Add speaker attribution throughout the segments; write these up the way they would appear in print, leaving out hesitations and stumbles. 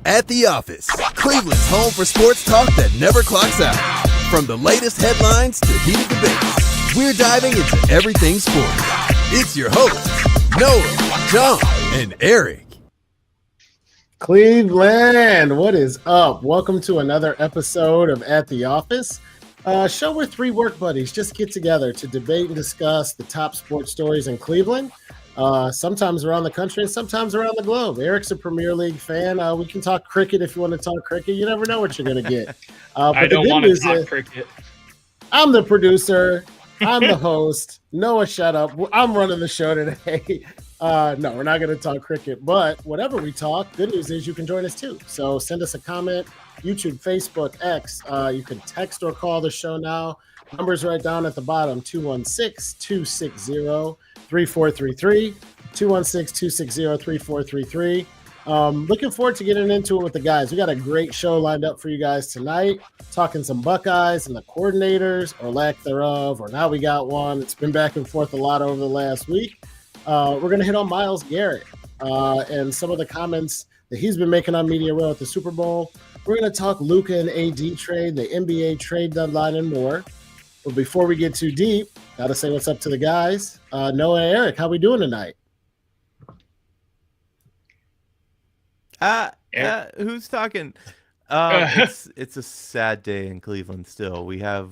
Speaker 1: At the Office, Cleveland's home for sports talk that never clocks out. From the latest headlines to heated debates, we're diving into everything sports. It's your hosts, Noah, John, and Erik.
Speaker 2: Cleveland, what is up? Welcome to another episode of At the Office, a show where three work buddies just get together to debate and discuss the top sports stories in Cleveland. Sometimes around the country and sometimes around the globe. Erik's a Premier League fan. We can talk cricket if you want to talk cricket. You never know what you're going to get.
Speaker 3: I don't want to talk cricket.
Speaker 2: I'm the producer. I'm the host. Noah, shut up. I'm running the show today. No, we're not going to talk cricket. But whatever we talk, good news is you can join us too. So send us a comment. YouTube, Facebook, X. You can text or call the show now. Numbers right down at the bottom, 216-260-3433, 216-260-3433. Looking forward to getting into it with the guys. We got a great show lined up for you guys tonight, talking some Buckeyes and the coordinators, or lack thereof, or now we got one. It's been back and forth a lot over the last week. We're going to hit on Myles Garrett and some of the comments that he's been making on Media Row at the Super Bowl. We're going to talk Luka and AD trade, the NBA trade deadline, and more. But before we get too deep, got to say what's up to the guys. Noah and Erik, how we doing tonight?
Speaker 4: Who's talking? It's a sad day in Cleveland still. We have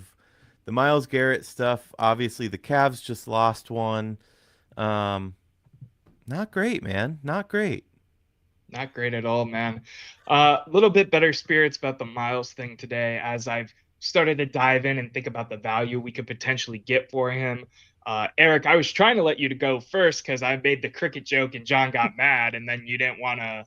Speaker 4: the Myles Garrett stuff. Obviously, the Cavs just lost one. Not great, man. Not great.
Speaker 3: Not great at all, man. A little bit better spirits about the Myles thing today as I've started to dive in and think about the value we could potentially get for him. Erik, I was trying to let you to go first because I made the cricket joke and John got mad, and then you didn't want to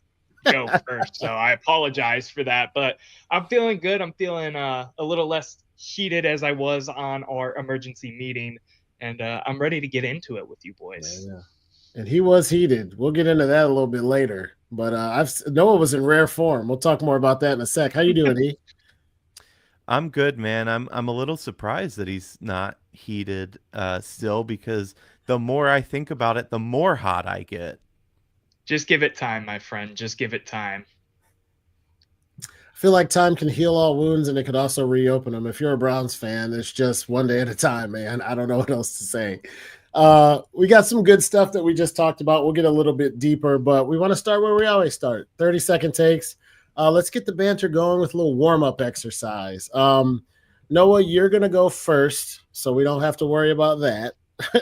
Speaker 3: go first. So I apologize for that. But I'm feeling good. I'm feeling a little less heated as I was on our emergency meeting. And I'm ready to get into it with you boys.
Speaker 2: Yeah. And he was heated. We'll get into that a little bit later. But Noah was in rare form. We'll talk more about that in a sec. How you doing, E?
Speaker 4: I'm good, man. I'm a little surprised that he's not heated still, because the more I think about it, the more hot I get.
Speaker 3: Just give it time, my friend. Just give it time.
Speaker 2: I feel like time can heal all wounds, and it could also reopen them. If you're a Browns fan, it's just one day at a time, man. I don't know what else to say. We got some good stuff that we just talked about. We'll get a little bit deeper, but we want to start where we always start. 30-second takes. Let's get the banter going with a little warm-up exercise. Noah, you're going to go first, so we don't have to worry about that.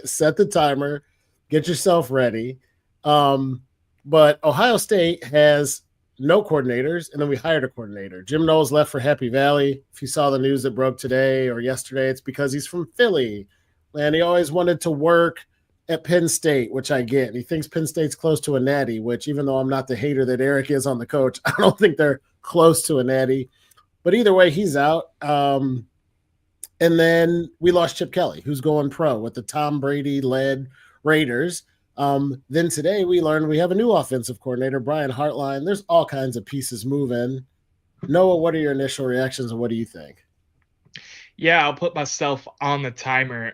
Speaker 2: Set the timer. Get yourself ready. But Ohio State has no coordinators, and then we hired a coordinator. Jim Knowles left for Happy Valley. If you saw the news that broke today or yesterday, it's because he's from Philly, and he always wanted to work at Penn State, which I get. And he thinks Penn State's close to a natty, which, even though I'm not the hater that Erik is on the coach, I don't think they're close to a natty. But either way, he's out. And then we lost Chip Kelly, who's going pro with the Tom Brady-led Raiders. Then today we learned we have a new offensive coordinator, Brian Hartline. There's all kinds of pieces moving. Noah, what are your initial reactions and what do you think?
Speaker 3: Yeah, I'll put myself on the timer.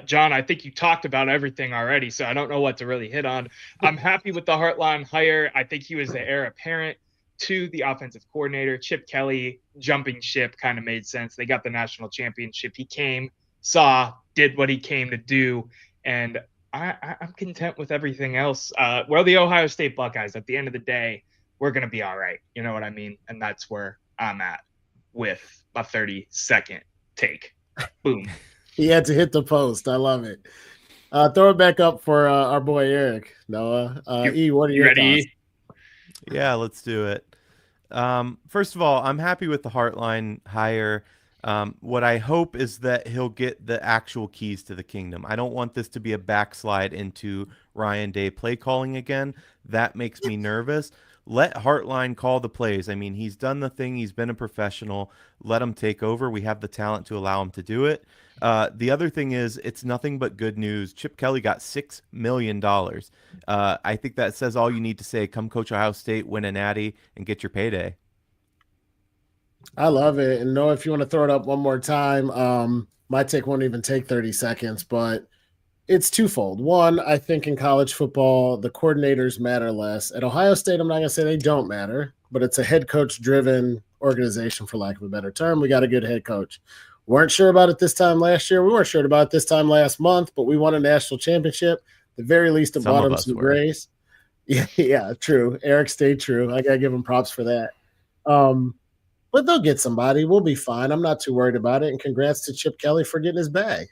Speaker 3: John, I think you talked about everything already, so I don't know what to really hit on. I'm happy with the Hartline hire. I think he was the heir apparent to the offensive coordinator. Chip Kelly jumping ship kind of made sense. They got the national championship. He came, saw, did what he came to do, and I'm content with everything else. Well, the Ohio State Buckeyes, at the end of the day, we're going to be all right. You know what I mean? And that's where I'm at with my 30-second take. Boom.
Speaker 2: He had to hit the post. I love it. Throw it back up for our boy Erik. Noah. E, what are your thoughts?
Speaker 4: Yeah, let's do it. First of all, I'm happy with the Hartline hire. What I hope is that he'll get the actual keys to the kingdom. I don't want this to be a backslide into Ryan Day play calling again. That makes me nervous. Let Hartline call the plays. I mean, he's done the thing. He's been a professional. Let him take over. We have the talent to allow him to do it. The other thing is, it's nothing but good news. Chip Kelly got $6 million. I think that says all you need to say. Come coach Ohio State, win a natty, and get your payday.
Speaker 2: I love it. And Noah, if you want to throw it up one more time, my take won't even take 30 seconds, but it's twofold. One, I think in college football, the coordinators matter less. At Ohio State, I'm not going to say they don't matter. but it's a head coach driven organization, for lack of a better term. We got a good head coach. Weren't sure about it this time last year. We weren't sure about it this time last month, but we won a national championship. At the very least, it brought him some grace. Yeah, true. Erik stayed true. I got to give him props for that. But they'll get somebody. We'll be fine. I'm not too worried about it. And congrats to Chip Kelly for getting his bag.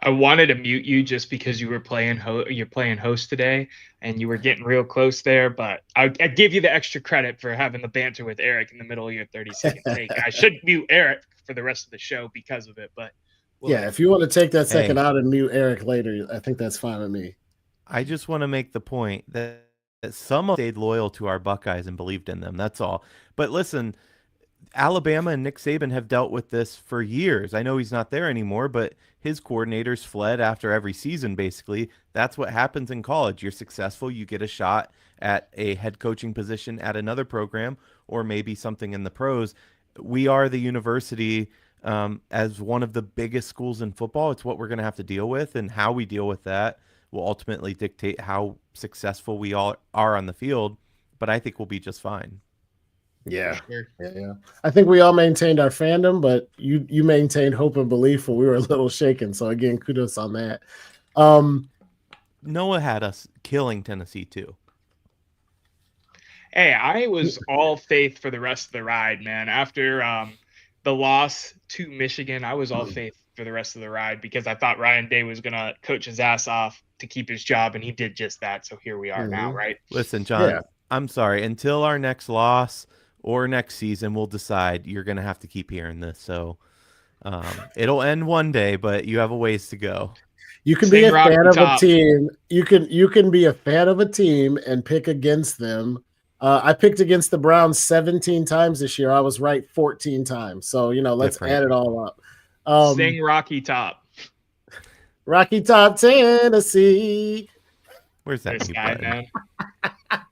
Speaker 3: I wanted to mute you just because you were playing host today and you were getting real close there, but I give you the extra credit for having the banter with Erik in the middle of your 30-second take. I should mute Erik for the rest of the show because of it, but
Speaker 2: if you want to take that second out and mute Erik later, I think that's fine with me.
Speaker 4: I just want to make the point that some stayed loyal to our Buckeyes and believed in them. That's all. But listen, Alabama and Nick Saban have dealt with this for years. I know he's not there anymore, but his coordinators fled after every season, basically. That's what happens in college. You're successful, you get a shot at a head coaching position at another program or maybe something in the pros. We are the university as one of the biggest schools in football. It's what we're going to have to deal with, and how we deal with that will ultimately dictate how successful we all are on the field. But I think we'll be just fine.
Speaker 2: Yeah. I think we all maintained our fandom, but you maintained hope and belief when we were a little shaken. So again, kudos on that.
Speaker 4: Noah had us killing Tennessee too.
Speaker 3: Hey, I was all faith for the rest of the ride, man. After the loss to Michigan, I was all faith for the rest of the ride because I thought Ryan Day was going to coach his ass off to keep his job, and he did just that. So here we are now, right?
Speaker 4: Listen, John, I'm sorry. Until our next loss or next season, we'll decide. You're going to have to keep hearing this. So it'll end one day, but you have a ways to go.
Speaker 2: You can be a fan of a team. You can be a fan of a team and pick against them. I picked against the Browns 17 times this year. I was right 14 times. So, let's add it all up.
Speaker 3: Sing Rocky Top.
Speaker 2: Rocky Top, Tennessee.
Speaker 4: Where's that
Speaker 3: guy,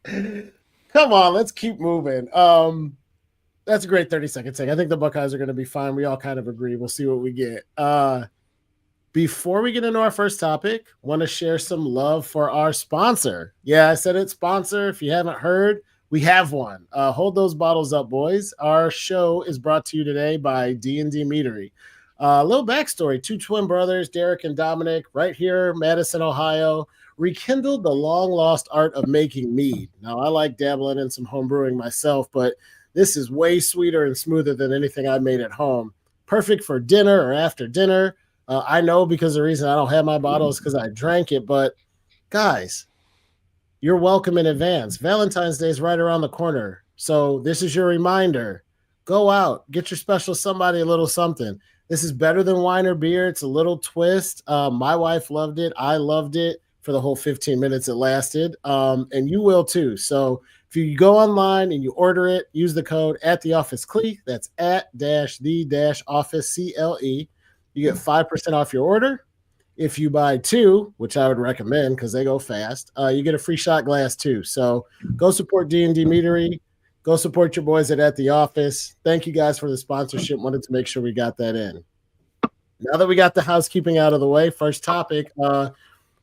Speaker 3: man?
Speaker 2: Come on, let's keep moving. That's a great 30-second take. I think the Buckeyes are going to be fine. We all kind of agree. We'll see what we get. Before we get into our first topic, want to share some love for our sponsor. Yeah, I said it, sponsor. If you haven't heard, we have one. Hold those bottles up, boys. Our show is brought to you today by D&D Meadery. A little backstory. Two twin brothers, Derek and Dominic, right here, Madison, Ohio, rekindled the long-lost art of making mead. Now, I like dabbling in some home brewing myself, but this is way sweeter and smoother than anything I made at home. Perfect for dinner or after dinner. I know because the reason I don't have my bottle is because I drank it, but guys, you're welcome in advance. Valentine's Day is right around the corner, so this is your reminder. Go out, get your special somebody a little something. This is better than wine or beer. It's a little twist. My wife loved it. I loved it for the whole 15 minutes it lasted, and you will too. So if you go online and you order it, use the code @theofficeCLE. That's @the-office CLE. You get 5% off your order. If you buy two, which I would recommend because they go fast, you get a free shot glass too. So go support D&D Meadery. Go support your boys at The Office. Thank you guys for the sponsorship. Wanted to make sure we got that in. Now that we got the housekeeping out of the way, first topic,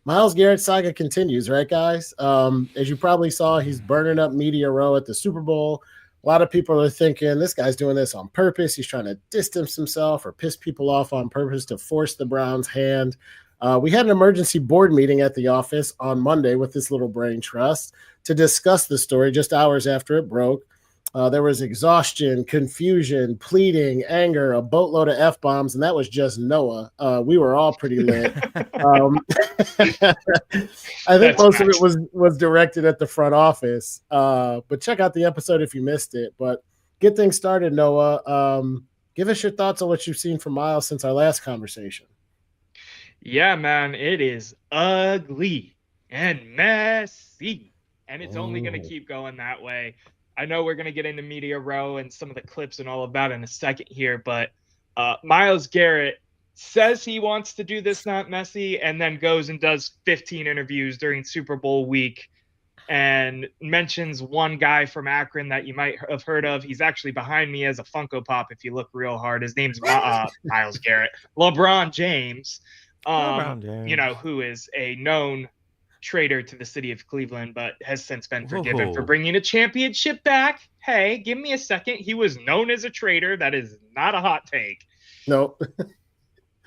Speaker 2: Myles Garrett saga continues, right, guys? As you probably saw, he's burning up Media Row at the Super Bowl. A lot of people are thinking this guy's doing this on purpose. He's trying to distance himself or piss people off on purpose to force the Browns' hand. We had an emergency board meeting at the office on Monday with this little brain trust to discuss the story just hours after it broke. There was exhaustion, confusion, pleading, anger, a boatload of F-bombs, and that was just Noah. We were all pretty lit. I think most of it was directed at the front office. But check out the episode if you missed it. But get things started, Noah. Give us your thoughts on what you've seen from Myles since our last conversation.
Speaker 3: Yeah, man, it is ugly and messy, and it's only going to keep going that way. I know we're going to get into Media Row and some of the clips and all of that in a second here, but Myles Garrett says he wants to do this not messy and then goes and does 15 interviews during Super Bowl week and mentions one guy from Akron that you might have heard of. He's actually behind me as a Funko Pop if you look real hard. His name's Myles Garrett. LeBron James, who is a known traitor to the city of Cleveland, but has since been forgiven for
Speaker 4: Whoa.
Speaker 3: bringing a championship back. Hey, give me a second. He was known as a traitor. That is not a hot take.
Speaker 2: Nope.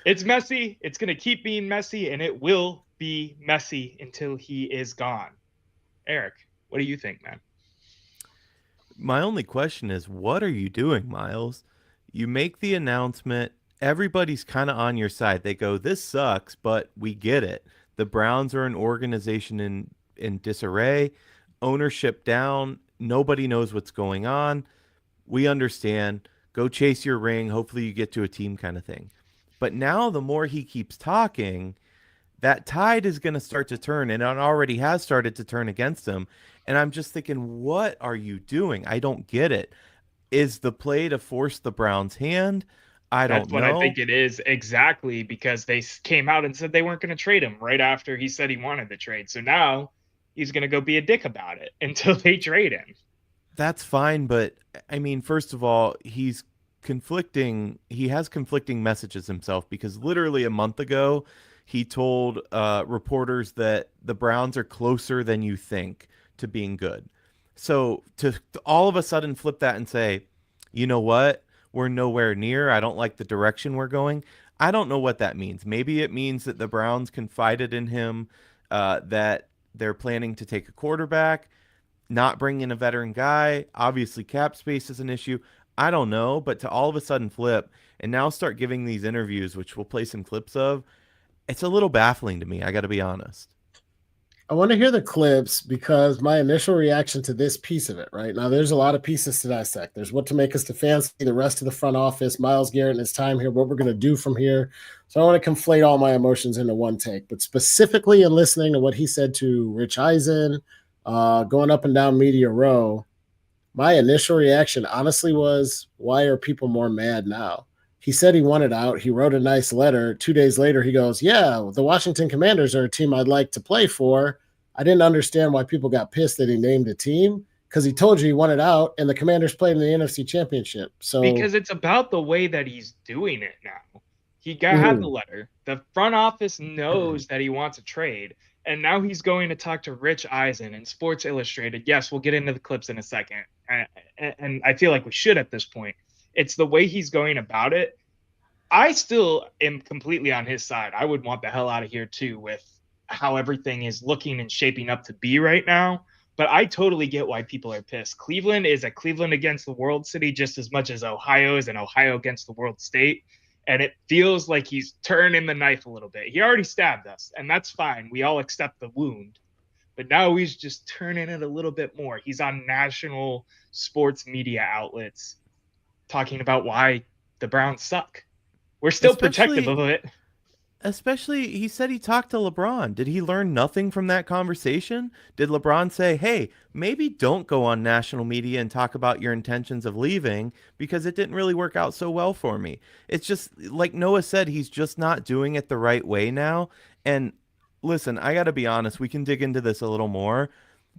Speaker 3: It's messy. It's going to keep being messy, and it will be messy until he is gone. Erik, what do you think, man?
Speaker 4: My only question is, what are you doing, Myles? You make the announcement, everybody's kind of on your side. They go, this sucks, but we get it. The Browns are an organization in disarray, ownership down, nobody knows what's going on. We understand. Go chase your ring. Hopefully you get to a team kind of thing. But now the more he keeps talking, that tide is going to start to turn, and it already has started to turn against him. And I'm just thinking, what are you doing? I don't get it. Is the play to force the Browns' hand? I
Speaker 3: That's
Speaker 4: don't
Speaker 3: what
Speaker 4: know.
Speaker 3: I think it is, exactly, because they came out and said they weren't going to trade him right after he said he wanted the trade. So now he's going to go be a dick about it until they trade him.
Speaker 4: That's fine, but I mean, first of all, he's conflicting. He has conflicting messages himself because literally a month ago, he told reporters that the Browns are closer than you think to being good. So to all of a sudden flip that and say, you know what? We're nowhere near. I don't like the direction we're going. I don't know what that means. Maybe it means that the Browns confided in him, that they're planning to take a quarterback, not bring in a veteran guy. Obviously, cap space is an issue. I don't know, but to all of a sudden flip and now start giving these interviews, which we'll play some clips of, it's a little baffling to me. I got to be honest.
Speaker 2: I want to hear the clips because my initial reaction to this piece of it, right? Now, there's a lot of pieces to dissect. There's what to make us to fancy, the rest of the front office, Myles Garrett and his time here, what we're going to do from here. So I want to conflate all my emotions into one take. But specifically in listening to what he said to Rich Eisen, going up and down Media Row, my initial reaction honestly was, why are people more mad now? He said he wanted out. He wrote a nice letter. 2 days later, he goes, yeah, the Washington Commanders are a team I'd like to play for. I didn't understand why people got pissed that he named a team because he told you he wanted out and the Commanders played in the NFC Championship. So
Speaker 3: because it's about the way that he's doing it now. He had the letter. The front office knows that he wants a trade. And now he's going to talk to Rich Eisen in Sports Illustrated. Yes, we'll get into the clips in a second. And I feel like we should at this point. It's the way he's going about it. I still am completely on his side. I would want the hell out of here too with how everything is looking and shaping up to be right now. But I totally get why people are pissed. Cleveland is a Cleveland against the world city just as much as Ohio is an Ohio against the world state. And it feels like he's turning the knife a little bit. He already stabbed us, and that's fine. We all accept the wound. But now he's just turning it a little bit more. He's on national sports media outlets talking about why the Browns suck. We're still protective of it.
Speaker 4: Especially, he said he talked to LeBron. Did he learn nothing from that conversation? Did LeBron say, hey, maybe don't go on national media and talk about your intentions of leaving because it didn't really work out so well for me? It's just, like Noah said, he's just not doing it the right way now. And listen, I got to be honest, we can dig into this a little more,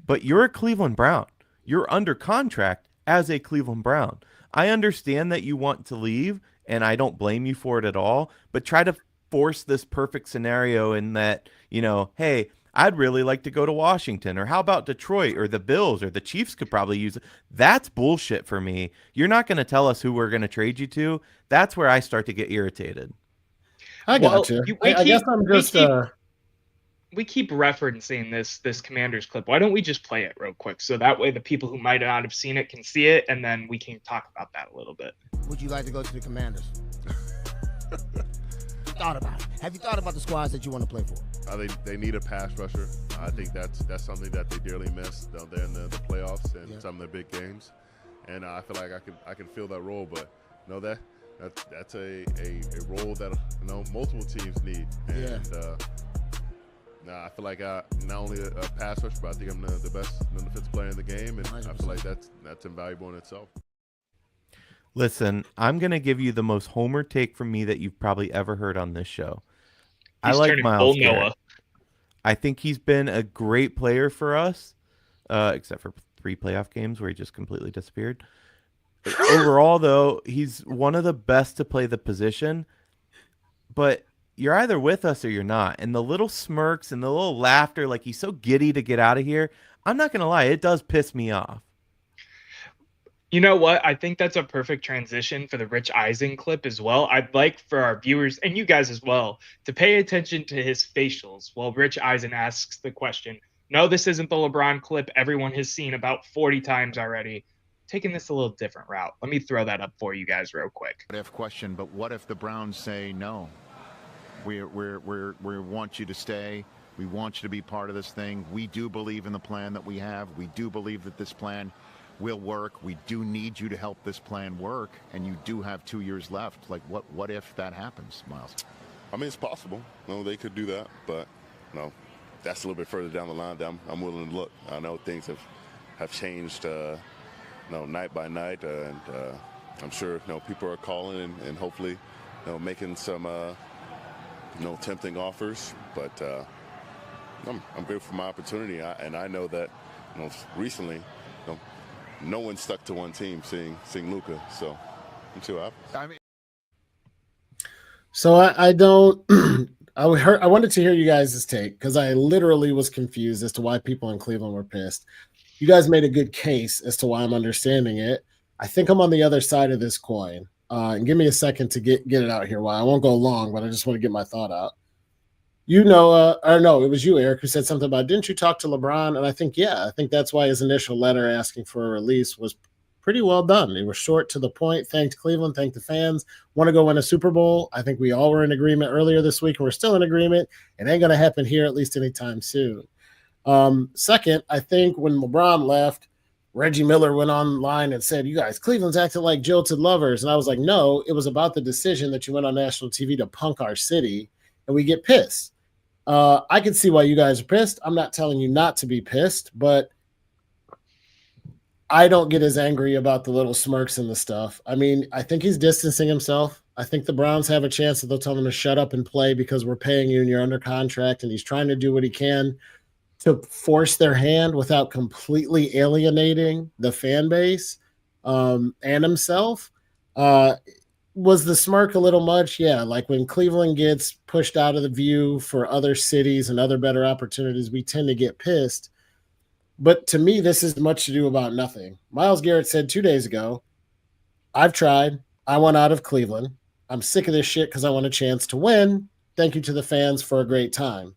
Speaker 4: but you're a Cleveland Brown. You're under contract as a Cleveland Brown. I understand that you want to leave, and I don't blame you for it at all, but try to force this perfect scenario in that, you know, hey, I'd really like to go to Washington, or how about Detroit or the Bills or the Chiefs could probably use it. That's bullshit for me. You're not going to tell us who we're going to trade you to. That's where I start to get irritated.
Speaker 2: I got you. I guess I'm just
Speaker 3: we keep referencing this Commanders clip. Why don't we just play it real quick so that way the people who might not have seen it can see it, and then we can talk about that a little bit.
Speaker 5: Would you like to go to the Commanders? Thought about it. Have you thought about the squads that you want to play for?
Speaker 6: They need a pass rusher. I think that's something that they dearly missed down there in the playoffs and some of the big games. And I feel like I can fill that role, but that's a role that multiple teams need. And I feel like not only a pass rusher, but I think I'm the best defensive player in the game, and 100%. I feel like that's invaluable in itself.
Speaker 4: Listen, I'm going to give you the most homer take from me that you've probably ever heard on this show.
Speaker 3: He's
Speaker 4: I like Myles
Speaker 3: Garrett.
Speaker 4: Noah. I think he's been a great player for us, except for 3 playoff games where he just completely disappeared. Overall, though, he's one of the best to play the position. But you're either with us or you're not. And the little smirks and the little laughter, like he's so giddy to get out of here. I'm not going to lie. It does piss me off.
Speaker 3: You know what? I think that's a perfect transition for the Rich Eisen clip as well. I'd like for our viewers and you guys as well to pay attention to his facials while Rich Eisen asks the question. No, this isn't the LeBron clip everyone has seen about 40 times already. Taking this a little different route. Let me throw that up for you guys real quick.
Speaker 7: What if question, but what if the Browns say no? We want you to stay. We want you to be part of this thing. We do believe in the plan that we have. We do believe that this plan will work. We do need you to help this plan work, and you do have 2 years left. Like, what if that happens, Myles?
Speaker 6: I mean, it's possible. No, they could do that, but no, that's a little bit further down the line. I'm willing to look. I know things have changed, night by night, and I'm sure people are calling and hopefully making some tempting offers. But I'm grateful for my opportunity, and I know that recently. No one stuck to one team, seeing Luka. So I'm too happy.
Speaker 7: I mean,
Speaker 2: So I don't. I wanted to hear you guys' take because I literally was confused as to why people in Cleveland were pissed. You guys made a good case as to why I'm understanding it. I think I'm on the other side of this coin. And give me a second to get it out here. Why I won't go long, but I just want to get my thought out. Or no, it was you, Erik, who said something about, didn't you talk to LeBron? And I think that's why his initial letter asking for a release was pretty well done. It was short to the point, thanked Cleveland, thanked the fans, want to go win a Super Bowl. I think we all were in agreement earlier this week, and we're still in agreement. It ain't going to happen here, at least anytime soon. Second, I think when LeBron left, Reggie Miller went online and said, you guys, Cleveland's acting like jilted lovers. And I was like, no, it was about the decision that you went on national TV to punk our city, and we get pissed. I can see why you guys are pissed. I'm not telling you not to be pissed, but I don't get as angry about the little smirks and the stuff. I mean, I think he's distancing himself. I think the Browns have a chance that they'll tell him to shut up and play because we're paying you and you're under contract, and he's trying to do what he can to force their hand without completely alienating the fan base and himself. Was the smirk a little much? Yeah, like when Cleveland gets pushed out of the view for other cities and other better opportunities, we tend to get pissed. But to me, this is much to do about nothing. Myles Garrett said 2 days ago, I've tried. I want out of Cleveland. I'm sick of this shit because I want a chance to win. Thank you to the fans for a great time.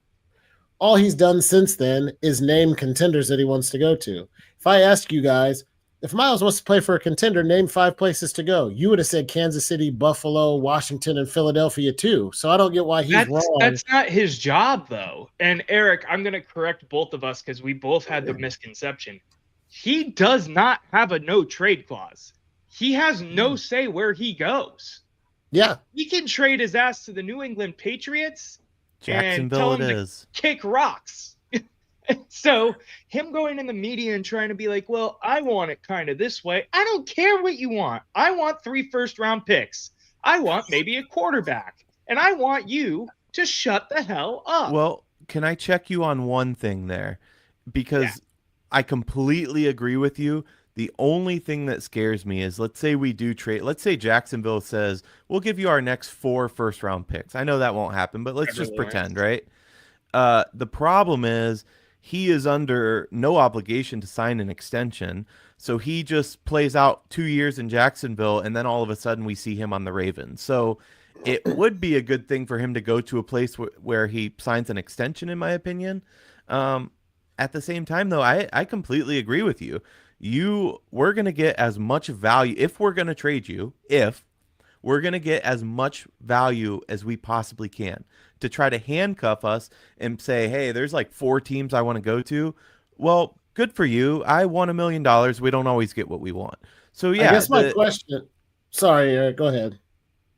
Speaker 2: All he's done since then is name contenders that he wants to go to. If I ask you guys, if Myles wants to play for a contender, name 5 places to go. You would have said Kansas City, Buffalo, Washington, and Philadelphia too. So I don't get why he's wrong.
Speaker 3: That's not his job, though. And Erik, I'm going to correct both of us because we both had the misconception. He does not have a no trade clause. He has no say where he goes.
Speaker 2: Yeah.
Speaker 3: He can trade his ass to the New England Patriots and tell
Speaker 4: Jacksonville
Speaker 3: him
Speaker 4: it
Speaker 3: to
Speaker 4: is.
Speaker 3: kick rocks. So him going in the media and trying to be like, well, I want it kind of this way. I don't care what you want. I want 3 first-round picks. I want maybe a quarterback. And I want you to shut the hell up.
Speaker 4: Well, can I check you on one thing there? Because I completely agree with you. The only thing that scares me is, let's say we do trade. Let's say Jacksonville says, we'll give you our next 4 first-round picks. I know that won't happen, but let's just pretend, right? The problem is, he is under no obligation to sign an extension. So he just plays out 2 years in Jacksonville, and then all of a sudden we see him on the Ravens. So it would be a good thing for him to go to a place where he signs an extension, in my opinion. At the same time, though, I completely agree with you. We're going to get as much value, if we're going to trade you, we're going to get as much value as we possibly can to try to handcuff us and say, hey, there's like 4 teams I want to go to. Well, good for you. I won $1 million. We don't always get what we want. So, yeah.
Speaker 2: I guess my question. Sorry, Erik, go ahead.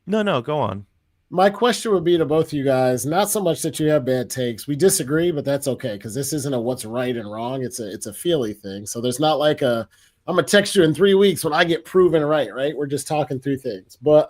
Speaker 4: No, go on.
Speaker 2: My question would be to both of you guys, not so much that you have bad takes. We disagree, but that's okay because this isn't a what's right and wrong. It's a feely thing. So there's not like I'm going to text you in 3 weeks when I get proven right? We're just talking through things. But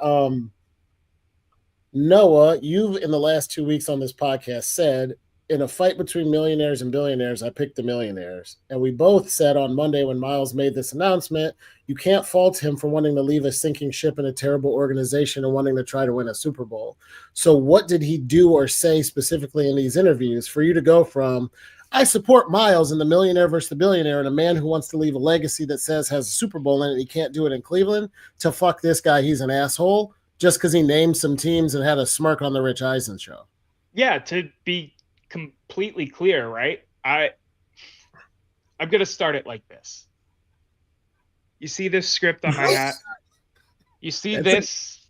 Speaker 2: Noah, you've in the last 2 weeks on this podcast said in a fight between millionaires and billionaires, I picked the millionaires. And we both said on Monday when Myles made this announcement, you can't fault him for wanting to leave a sinking ship in a terrible organization and wanting to try to win a Super Bowl. So what did he do or say specifically in these interviews for you to go from, I support Myles and the millionaire versus the billionaire and a man who wants to leave a legacy that says has a Super Bowl in it, he can't do it in Cleveland, to fuck this guy, he's an asshole, just because he named some teams and had a smirk on the Rich Eisen show?
Speaker 3: Yeah, to be completely clear, right? I'm going to start it like this. You see this script on my hat? You see this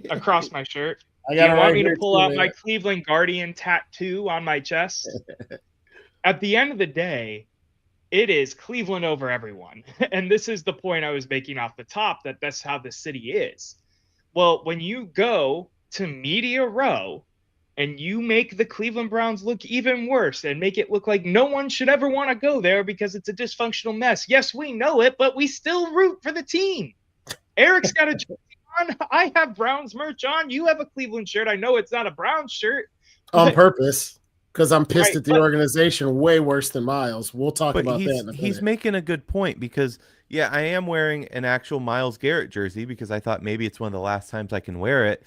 Speaker 3: across my shirt? Do you want me to pull out my Cleveland Guardian tattoo on my chest? At the end of the day, it is Cleveland over everyone. And this is the point I was making off the top, that that's how the city is. Well, when you go to Media Row and you make the Cleveland Browns look even worse and make it look like no one should ever want to go there because it's a dysfunctional mess. Yes, we know it, but we still root for the team. Erik's got a jersey on. I have Browns merch on. You have a Cleveland shirt. I know it's not a Browns shirt.
Speaker 2: On purpose, because I'm pissed at the organization way worse than Myles. We'll talk about that in a minute.
Speaker 4: He's making a good point because, yeah, I am wearing an actual Myles Garrett jersey because I thought maybe it's one of the last times I can wear it.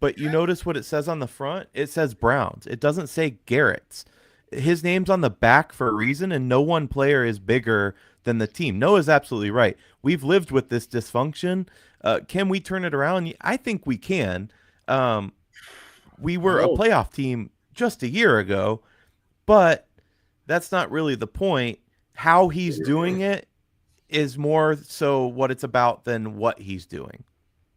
Speaker 4: But you notice what it says on the front? It says Browns. It doesn't say Garrett's. His name's on the back for a reason, and no one player is bigger than the team. Noah's absolutely right. We've lived with this dysfunction. Can we turn it around? I think we can. We were a playoff team just a year ago, but that's not really the point. How he's doing it is more so what it's about than what he's doing.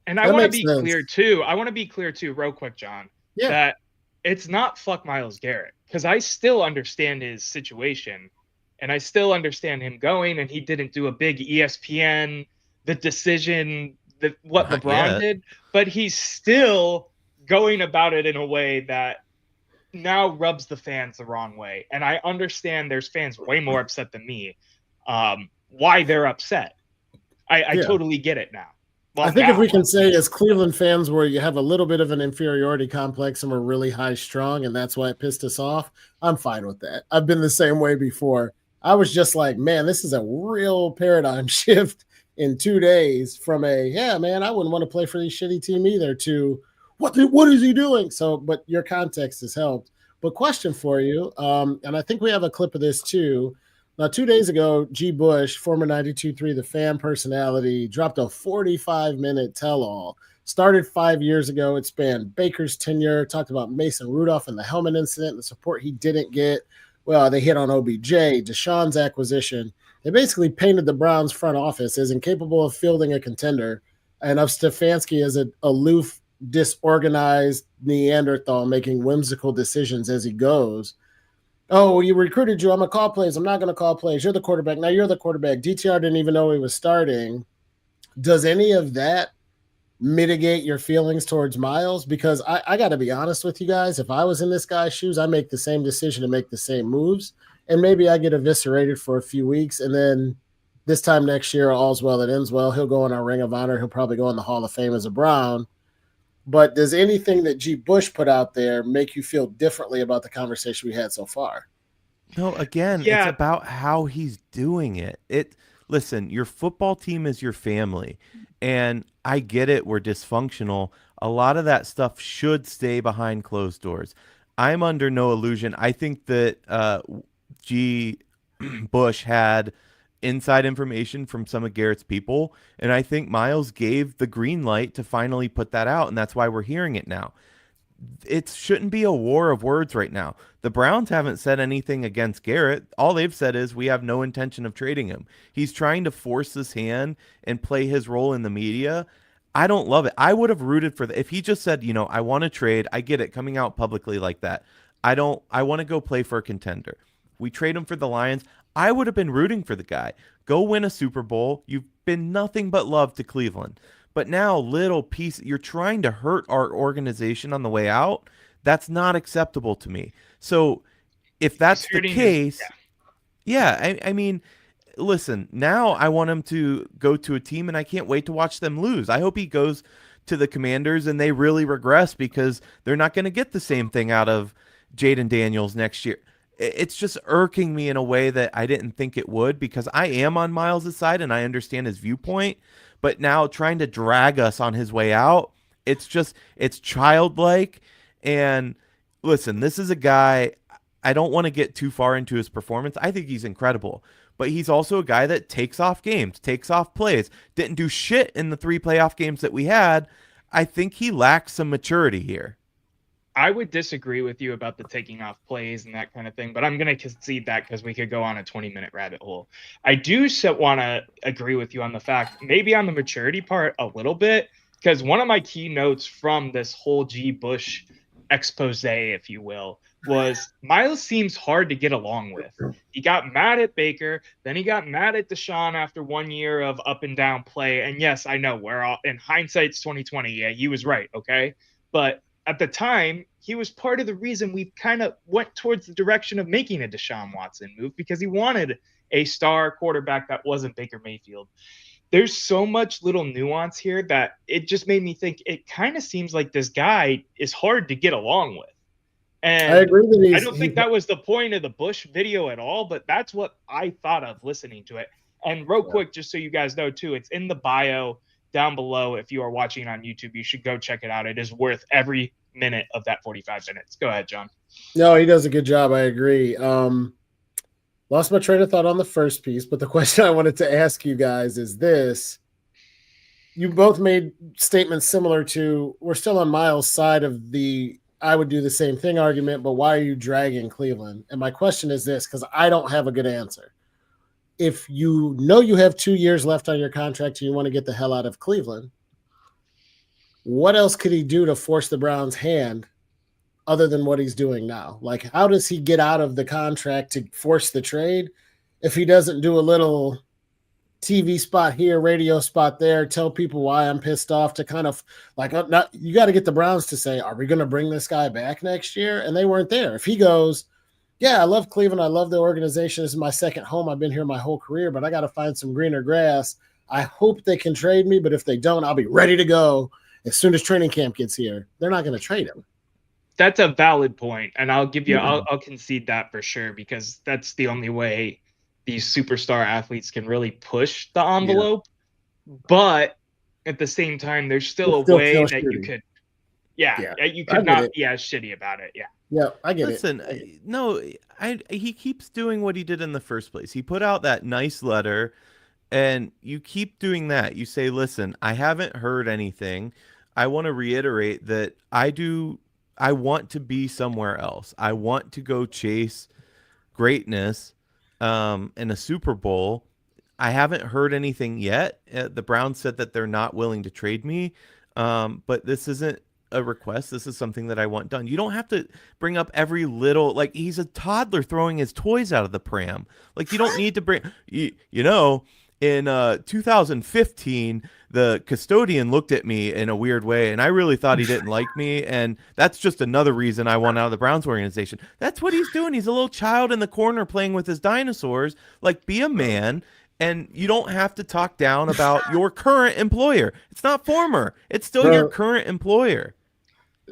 Speaker 3: And I want to be clear too. I want to be clear too, real quick, John, that it's not fuck Myles Garrett, because I still understand his situation and I still understand him going, and he didn't do a big ESPN, the decision that what LeBron did, but he's still going about it in a way that now rubs the fans the wrong way. And I understand there's fans way more upset than me, why they're upset. I totally get it now. Well,
Speaker 2: I think if we can say as Cleveland fans where you have a little bit of an inferiority complex and we're really high strung and that's why it pissed us off, I'm fine with that. I've been the same way before. I was just like, man, this is a real paradigm shift in 2 days from I wouldn't want to play for this shitty team either, to what is he doing? So, but your context has helped. But question for you, and I think we have a clip of this too. Now, 2 days ago, G. Bush, former 92.3, the fan personality, dropped a 45-minute tell-all. Started 5 years ago. It spanned Baker's tenure, talked about Mason Rudolph and the helmet incident, the support he didn't get. Well, they hit on OBJ, Deshaun's acquisition. They basically painted the Browns front office as incapable of fielding a contender, and of Stefanski as an aloof, disorganized Neanderthal making whimsical decisions as he goes. Oh, we recruited you. I'm going to call plays. I'm not going to call plays. You're the quarterback. Now you're the quarterback. DTR didn't even know he was starting. Does any of that mitigate your feelings towards Myles? Because I got to be honest with you guys. If I was in this guy's shoes, I make the same decision to make the same moves. And maybe I get eviscerated for a few weeks. And then this time next year, all's well that ends well. He'll go in our Ring of Honor. He'll probably go in the Hall of Fame as a Brown. But does anything that G. Bush put out there make you feel differently about the conversation we had so far?
Speaker 4: No, again, it's about how he's doing it. Listen, your football team is your family, and I get it. We're dysfunctional. A lot of that stuff should stay behind closed doors. I'm under no illusion. I think that G. Bush had inside information from some of Garrett's people, and I think Myles gave the green light to finally put that out, and that's why we're hearing it now. It shouldn't be a war of words right now. The Browns haven't said anything against Garrett. All they've said is we have no intention of trading him. He's trying to force his hand and play his role in the media. I don't love it. I would have rooted for that if he just said, I want to trade. I get it, coming out publicly like that. I want to go play for a contender. We trade him for the Lions. I would have been rooting for the guy. Go win a Super Bowl. You've been nothing but love to Cleveland. But now, you're trying to hurt our organization on the way out. That's not acceptable to me. So if that's the case, I mean, listen, now I want him to go to a team, and I can't wait to watch them lose. I hope he goes to the Commanders and they really regress, because they're not going to get the same thing out of Jaden Daniels next year. It's just irking me in a way that I didn't think it would, because I am on Myles' side and I understand his viewpoint, but now trying to drag us on his way out, it's childlike. And listen, this is a guy, I don't want to get too far into his performance. I think he's incredible, but he's also a guy that takes off games, takes off plays, didn't do shit in the 3 playoff games that we had. I think he lacks some maturity here.
Speaker 3: I would disagree with you about the taking off plays and that kind of thing, but I'm going to concede that because we could go on a 20-minute rabbit hole. I do want to agree with you on the fact, maybe on the maturity part a little bit, because one of my key notes from this whole G. Bush expose, if you will, was Myles seems hard to get along with. He got mad at Baker, then he got mad at Deshaun after 1 year of up and down play. And yes, I know we're all in hindsight's 2020. Yeah, he was right. Okay. But at the time, he was part of the reason we kind of went towards the direction of making a Deshaun Watson move, because he wanted a star quarterback that wasn't Baker Mayfield. There's so much little nuance here that it just made me think it kind of seems like this guy is hard to get along with. And
Speaker 2: I agree that
Speaker 3: I don't think that was the point of the Bush video at all, but that's what I thought of listening to it. And real quick, just so you guys know too, it's in the bio down below. If you are watching on YouTube, you should go check it out. It is worth every minute of that 45 minutes. Go ahead, John.
Speaker 2: No, he does a good job. I agree. Lost my train of thought on the first piece, but the question I wanted to ask you guys is this. You both made statements similar to, we're still on Myles' side of the I would do the same thing argument, but why are you dragging Cleveland? And my question is this, because I don't have a good answer. If you know you have 2 years left on your contract and you want to get the hell out of Cleveland, what else could he do to force the Browns' hand other than what he's doing now? Like, how does he get out of the contract to force the trade if he doesn't do a little TV spot here, radio spot there, tell people why I'm pissed off, to kind of like, you got to get the Browns to say, are we going to bring this guy back next year? And they weren't there. If he goes, yeah, I love Cleveland, I love the organization, this is my second home, I've been here my whole career, but I got to find some greener grass. I hope they can trade me, but if they don't, I'll be ready to go as soon as training camp gets here. They're not going to trade him.
Speaker 3: That's a valid point, and I'll give you, I'll concede that for sure, because that's the only way these superstar athletes can really push the envelope. Yeah. But at the same time, there's still a way that shitty. You could, you could not be as shitty about it.
Speaker 2: Yeah, I get
Speaker 4: it. No, he keeps doing what he did in the first place. He put out that nice letter, and you keep doing that. You say, listen, I haven't heard anything. I want to reiterate that I want to be somewhere else. I want to go chase greatness in a Super Bowl. I haven't heard anything yet. The Browns said that they're not willing to trade me, but this isn't a request. This is something that I want done. You don't have to bring up every little, like, he's a toddler throwing his toys out of the pram. Like, you don't need to bring, you know, in 2015, the custodian looked at me in a weird way, and I really thought he didn't like me, and that's just another reason I want out of the Browns organization. That's what he's doing. He's a little child in the corner playing with his dinosaurs. Like, be a man, and you don't have to talk down about your current employer. It's not former. It's still your current employer.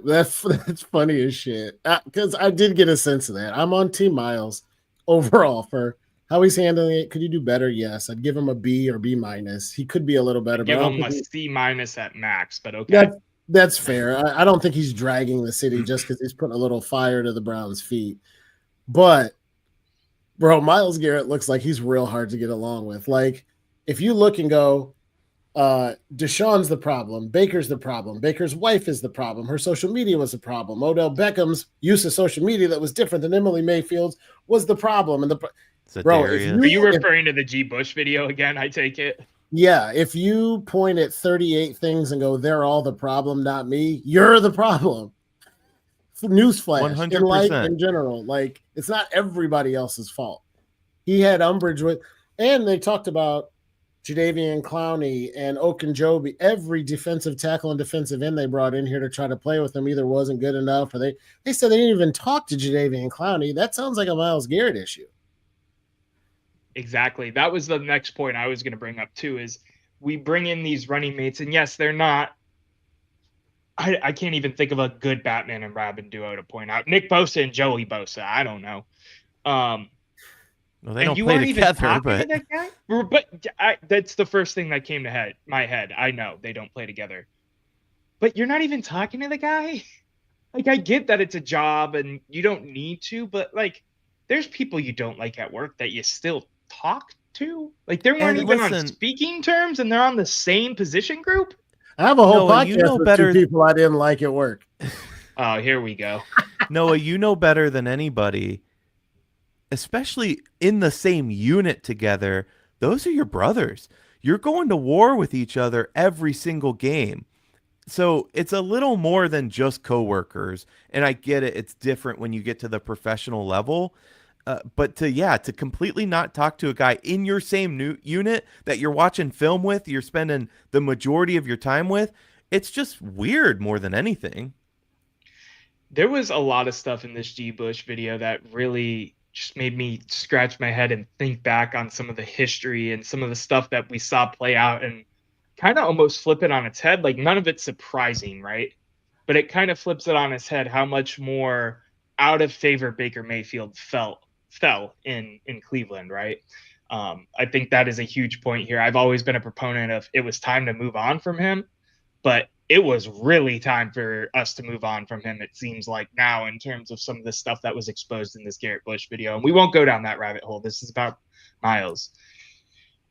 Speaker 2: That's funny as shit, because I did get a sense of that. I'm on Team Myles overall for how he's handling it. Could he do better? Yes. I'd give him a B or B minus. He could be a little better.
Speaker 3: Give him a C minus at max, but okay.
Speaker 2: That's fair. I don't think he's dragging the city just because he's putting a little fire to the Browns' feet. But, bro, Myles Garrett looks like he's real hard to get along with. Like, if you look and go, Deshaun's the problem, Baker's the problem, Baker's wife is the problem, her social media was the problem, Odell Beckham's use of social media that was different than Emily Mayfield's was the problem. And
Speaker 3: are you referring to the G. Bush video again? I take it.
Speaker 2: Yeah. If you point at 38 things and go, they're all the problem, not me, you're the problem. Newsflash.
Speaker 4: 100%.
Speaker 2: In life in general, like, it's not everybody else's fault. He had umbrage with, and they talked about Jadeveon Clowney and Okunjobi. Every defensive tackle and defensive end they brought in here to try to play with him either wasn't good enough, or they said they didn't even talk to Jadeveon Clowney. That sounds like a Myles Garrett issue.
Speaker 3: Exactly. That was the next point I was going to bring up too, is we bring in these running mates, and yes, they're not I can't even think of a good Batman and Robin duo to point out. Nick Bosa and Joey Bosa. I don't know.
Speaker 4: Well, they
Speaker 3: And
Speaker 4: don't
Speaker 3: you
Speaker 4: play
Speaker 3: aren't even
Speaker 4: together,
Speaker 3: talking to
Speaker 4: but
Speaker 3: that guy. But that's the first thing that came to my head. I know they don't play together, but you're not even talking to the guy. Like, I get that it's a job and you don't need to, but like, there's people you don't like at work that you still talk to. Like, they weren't even on speaking terms, and they're on the same position group.
Speaker 2: I have a whole
Speaker 4: Noah,
Speaker 2: podcast
Speaker 4: you know
Speaker 2: with
Speaker 4: better.
Speaker 2: 2 people I didn't like at work.
Speaker 3: Oh, here we go.
Speaker 4: Noah, you know better than anybody, especially in the same unit together. Those are your brothers. You're going to war with each other every single game. So it's a little more than just coworkers. And I get it. It's different when you get to the professional level. But to completely not talk to a guy in your same unit that you're watching film with, you're spending the majority of your time with, it's just weird more than anything.
Speaker 3: There was a lot of stuff in this G. Bush video that really just made me scratch my head and think back on some of the history and some of the stuff that we saw play out and kind of almost flip it on its head. Like, none of it's surprising, right? But it kind of flips it on its head how much more out of favor Baker Mayfield fell in Cleveland, right? I think that is a huge point here. I've always been a proponent of it was time to move on from him, but it was really time for us to move on from him, it seems like now, in terms of some of the stuff that was exposed in this Garrett Bush video. And we won't go down that rabbit hole. This is about Myles.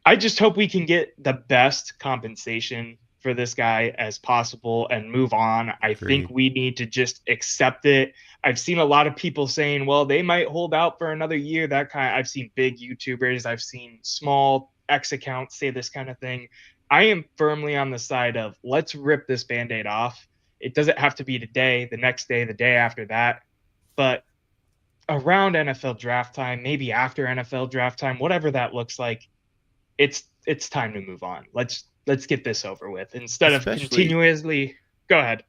Speaker 3: I just hope we can get the best compensation for this guy as possible and move on. I think we need to just accept it. I've seen a lot of people saying, well, they might hold out for another year. I've seen big YouTubers, I've seen small X accounts say this kind of thing. I am firmly on the side of let's rip this Band-Aid off. It doesn't have to be today, the next day, the day after that, but around NFL draft time, maybe after NFL draft time, whatever that looks like, it's time to move on. Let's get this over with instead of continuously. Go ahead.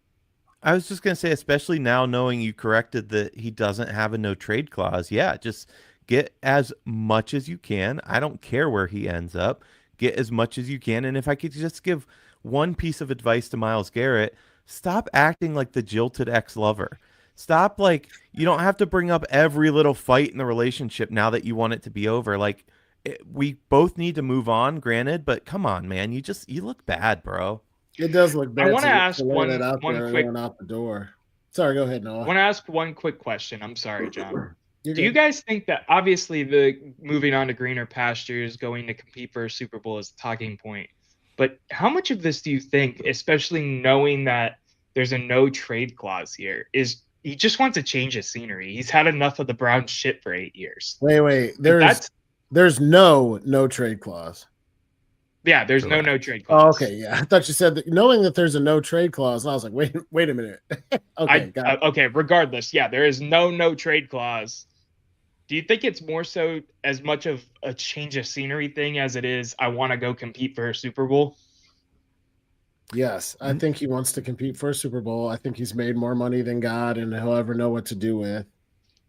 Speaker 4: I was just going to say, especially now knowing you corrected that he doesn't have a no trade clause. Yeah, just get as much as you can. I don't care where he ends up. Get as much as you can. And if I could just give one piece of advice to Myles Garrett, stop acting like the jilted ex-lover. Stop, like, you don't have to bring up every little fight in the relationship now that you want it to be over. Like, we both need to move on, granted, but come on, man. You look bad, bro.
Speaker 2: It does look bad.
Speaker 3: I want to ask one quick
Speaker 2: out the door. Sorry, go ahead, Noah.
Speaker 3: I want to ask one quick question. I'm sorry, John. Do you guys think that obviously the moving on to greener pastures, going to compete for a Super Bowl is a talking point, but how much of this do you think, especially knowing that there's a no trade clause here, is he just wants to change his scenery? He's had enough of the Browns shit for 8 years.
Speaker 2: Wait. There's no trade clause.
Speaker 3: Yeah, there's no trade clause.
Speaker 2: Oh, okay, yeah. I thought you said that, knowing that there's a no trade clause, and I was like, wait a minute.
Speaker 3: Okay, regardless, yeah, there is no trade clause. Do you think it's more so as much of a change of scenery thing as it is I want to go compete for a Super Bowl?
Speaker 2: Yes, I think he wants to compete for a Super Bowl. I think he's made more money than God, and he'll ever know what to do with.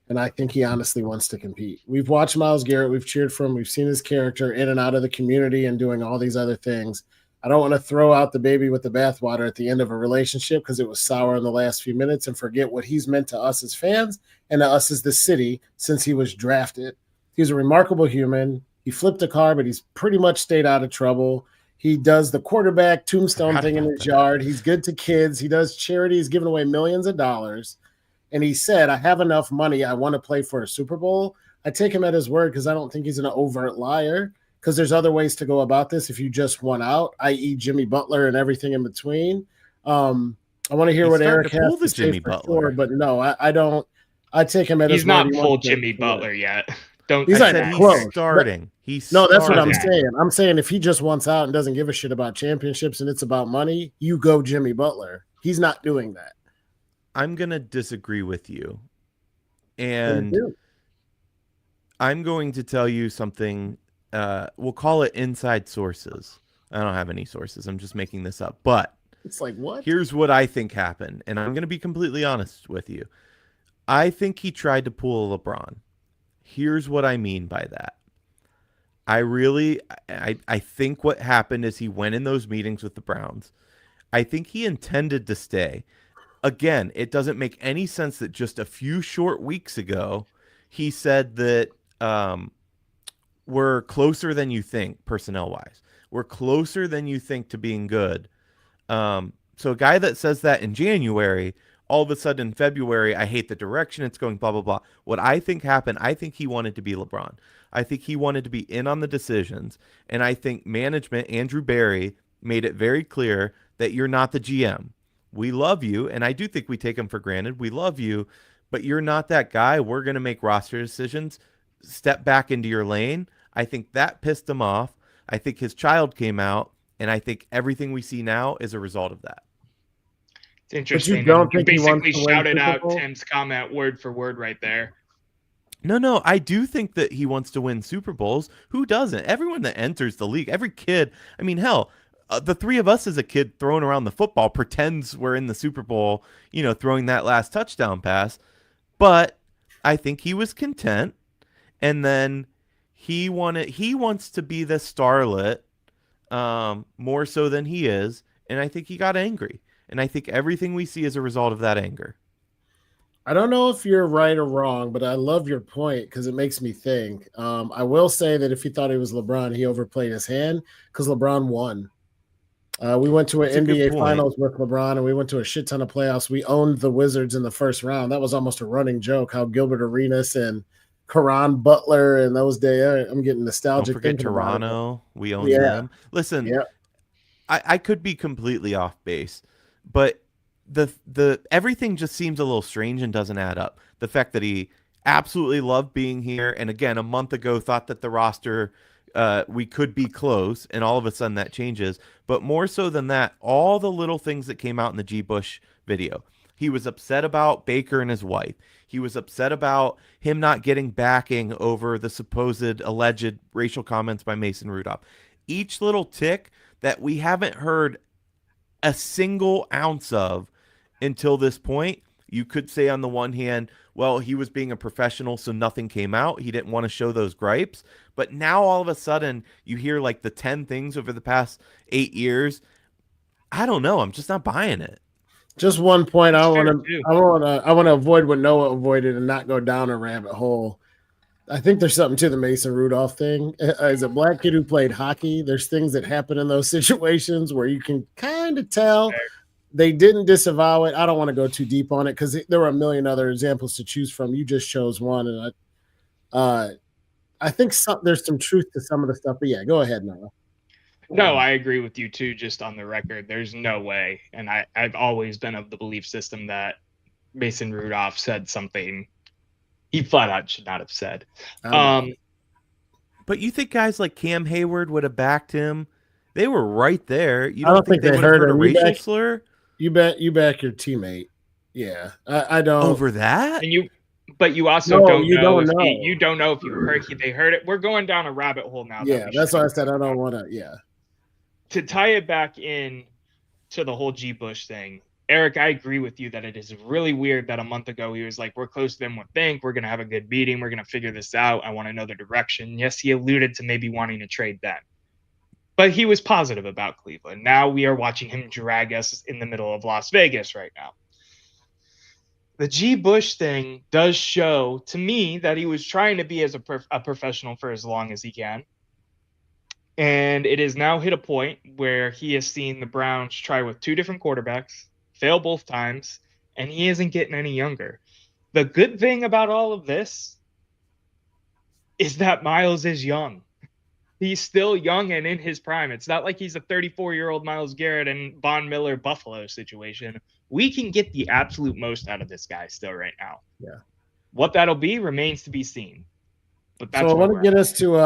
Speaker 2: And I think he honestly wants to compete. We've watched Myles Garrett. We've cheered for him. We've seen his character in and out of the community and doing all these other things. I don't want to throw out the baby with the bathwater at the end of a relationship because it was sour in the last few minutes and forget what he's meant to us as fans and to us as the city since he was drafted. He's a remarkable human. He flipped a car, but he's pretty much stayed out of trouble. He does the quarterback tombstone thing in his yard. He's good to kids. He does charity. He's giving away millions of dollars. And he said, I have enough money. I want to play for a Super Bowl. I take him at his word because I don't think he's an overt liar, because there's other ways to go about this if you just want out, i.e. Jimmy Butler and everything in between. I want to hear what Erik has to say for sure, but no, I don't. I take him at his word.
Speaker 3: He's not full Jimmy Butler yet.
Speaker 2: He's not close.
Speaker 4: Starting.
Speaker 2: No, that's what I'm saying. I'm saying if he just wants out and doesn't give a shit about championships and it's about money, you go Jimmy Butler. He's not doing that.
Speaker 4: I'm going to disagree with you. And I'm going to tell you something. We'll call it inside sources. I don't have any sources. I'm just making this up. But
Speaker 2: it's like, what?
Speaker 4: Here's what I think happened. And I'm going to be completely honest with you. I think he tried to pull a LeBron. Here's what I mean by that. I think what happened is he went in those meetings with the Browns. I think he intended to stay. Again, it doesn't make any sense that just a few short weeks ago, he said that we're closer than you think, personnel wise. We're closer than you think to being good. So a guy that says that in January, all of a sudden in February, I hate the direction it's going, blah, blah, blah. What I think happened, I think he wanted to be LeBron. I think he wanted to be in on the decisions. And I think management, Andrew Barry, made it very clear that you're not the GM. We love you, and I do think we take him for granted. We love you, but you're not that guy. We're going to make roster decisions. Step back into your lane. I think that pissed him off. I think his child came out, and I think everything we see now is a result of that.
Speaker 3: It's interesting.
Speaker 2: But you don't think he wants
Speaker 3: basically
Speaker 2: to win
Speaker 3: shouted
Speaker 2: Super
Speaker 3: out
Speaker 2: Bowl?
Speaker 3: Tim's comment word for word right there.
Speaker 4: No, I do think that he wants to win Super Bowls. Who doesn't? Everyone that enters the league, every kid, I mean, hell, the three of us as a kid throwing around the football pretends we're in the Super Bowl, throwing that last touchdown pass. But I think he was content, and then he wants to be the starlet more so than he is, and I think he got angry. And I think everything we see is a result of that anger.
Speaker 2: I don't know if you're right or wrong, but I love your point because it makes me think. I will say that if he thought he was LeBron, he overplayed his hand because LeBron won. We went to an
Speaker 4: That's a good
Speaker 2: NBA
Speaker 4: point.
Speaker 2: Finals with LeBron, and we went to a shit ton of playoffs. We owned the Wizards in the first round. That was almost a running joke how Gilbert Arenas and Caron Butler and those days. I'm getting nostalgic.
Speaker 4: Don't forget
Speaker 2: thinking about it.
Speaker 4: Toronto. We own
Speaker 2: Yeah.
Speaker 4: them. Listen,
Speaker 2: Yeah.
Speaker 4: I could be completely off base, but the everything just seems a little strange and doesn't add up. The fact that he absolutely loved being here, and again, a month ago thought that the roster we could be close, and all of a sudden that changes. But more so than that, all the little things that came out in the G. Bush video. He was upset about Baker and his wife. He was upset about him not getting backing over the supposed alleged racial comments by Mason Rudolph. Each little tick that we haven't heard a single ounce of until this point. You could say on the one hand, well, he was being a professional, so nothing came out. He didn't want to show those gripes. But now all of a sudden you hear like the 10 things over the past 8 years. I don't know. I'm just not buying it.
Speaker 2: Just one point
Speaker 3: That's
Speaker 2: I
Speaker 3: fair,
Speaker 2: want
Speaker 3: too.
Speaker 2: to avoid what Noah avoided and not go down a rabbit hole. I think there's something to the Mason Rudolph thing. As a black kid who played hockey, there's things that happen in those situations where you can kind of tell they didn't disavow it. I don't want to go too deep on it because there were a million other examples to choose from. You just chose one, and I think there's some truth to some of the stuff. But yeah, go ahead, Noah.
Speaker 3: No, I agree with you too, just on the record. There's no way. And I've always been of the belief system that Mason Rudolph said something he flat out should not have said.
Speaker 4: But you think guys like Cam Hayward would have backed him? They were right there. You
Speaker 2: I don't think
Speaker 4: they
Speaker 2: they
Speaker 4: would have
Speaker 2: heard
Speaker 4: heard a
Speaker 2: him.
Speaker 4: racial slur
Speaker 2: You back your teammate. Yeah, I don't.
Speaker 4: over that?
Speaker 3: But you also
Speaker 2: No,
Speaker 3: don't
Speaker 2: you
Speaker 3: know.
Speaker 2: don't know.
Speaker 3: You don't know if they heard it. We're going down a rabbit hole now.
Speaker 2: Yeah, that's why I said I don't want to. Yeah.
Speaker 3: To tie it back in to the whole G. Bush thing, Erik, I agree with you that it is really weird that a month ago he was like, we're closer than we think. We're going to have a good meeting. We're going to figure this out. I want to know the direction. Yes, he alluded to maybe wanting to trade then. But he was positive about Cleveland. Now we are watching him drag us in the middle of Las Vegas right now. The G. Bush thing does show to me that he was trying to be as a professional for as long as he can. And it has now hit a point where he has seen the Browns try with two different quarterbacks, fail both times, and he isn't getting any younger. The good thing about all of this is that Myles is young. He's still young and in his prime. It's not like he's a 34-year-old Myles Garrett and Von Miller Buffalo situation. We can get the absolute most out of this guy still right now.
Speaker 2: Yeah.
Speaker 3: What that'll be remains to be seen. But that's
Speaker 2: So I want to get us to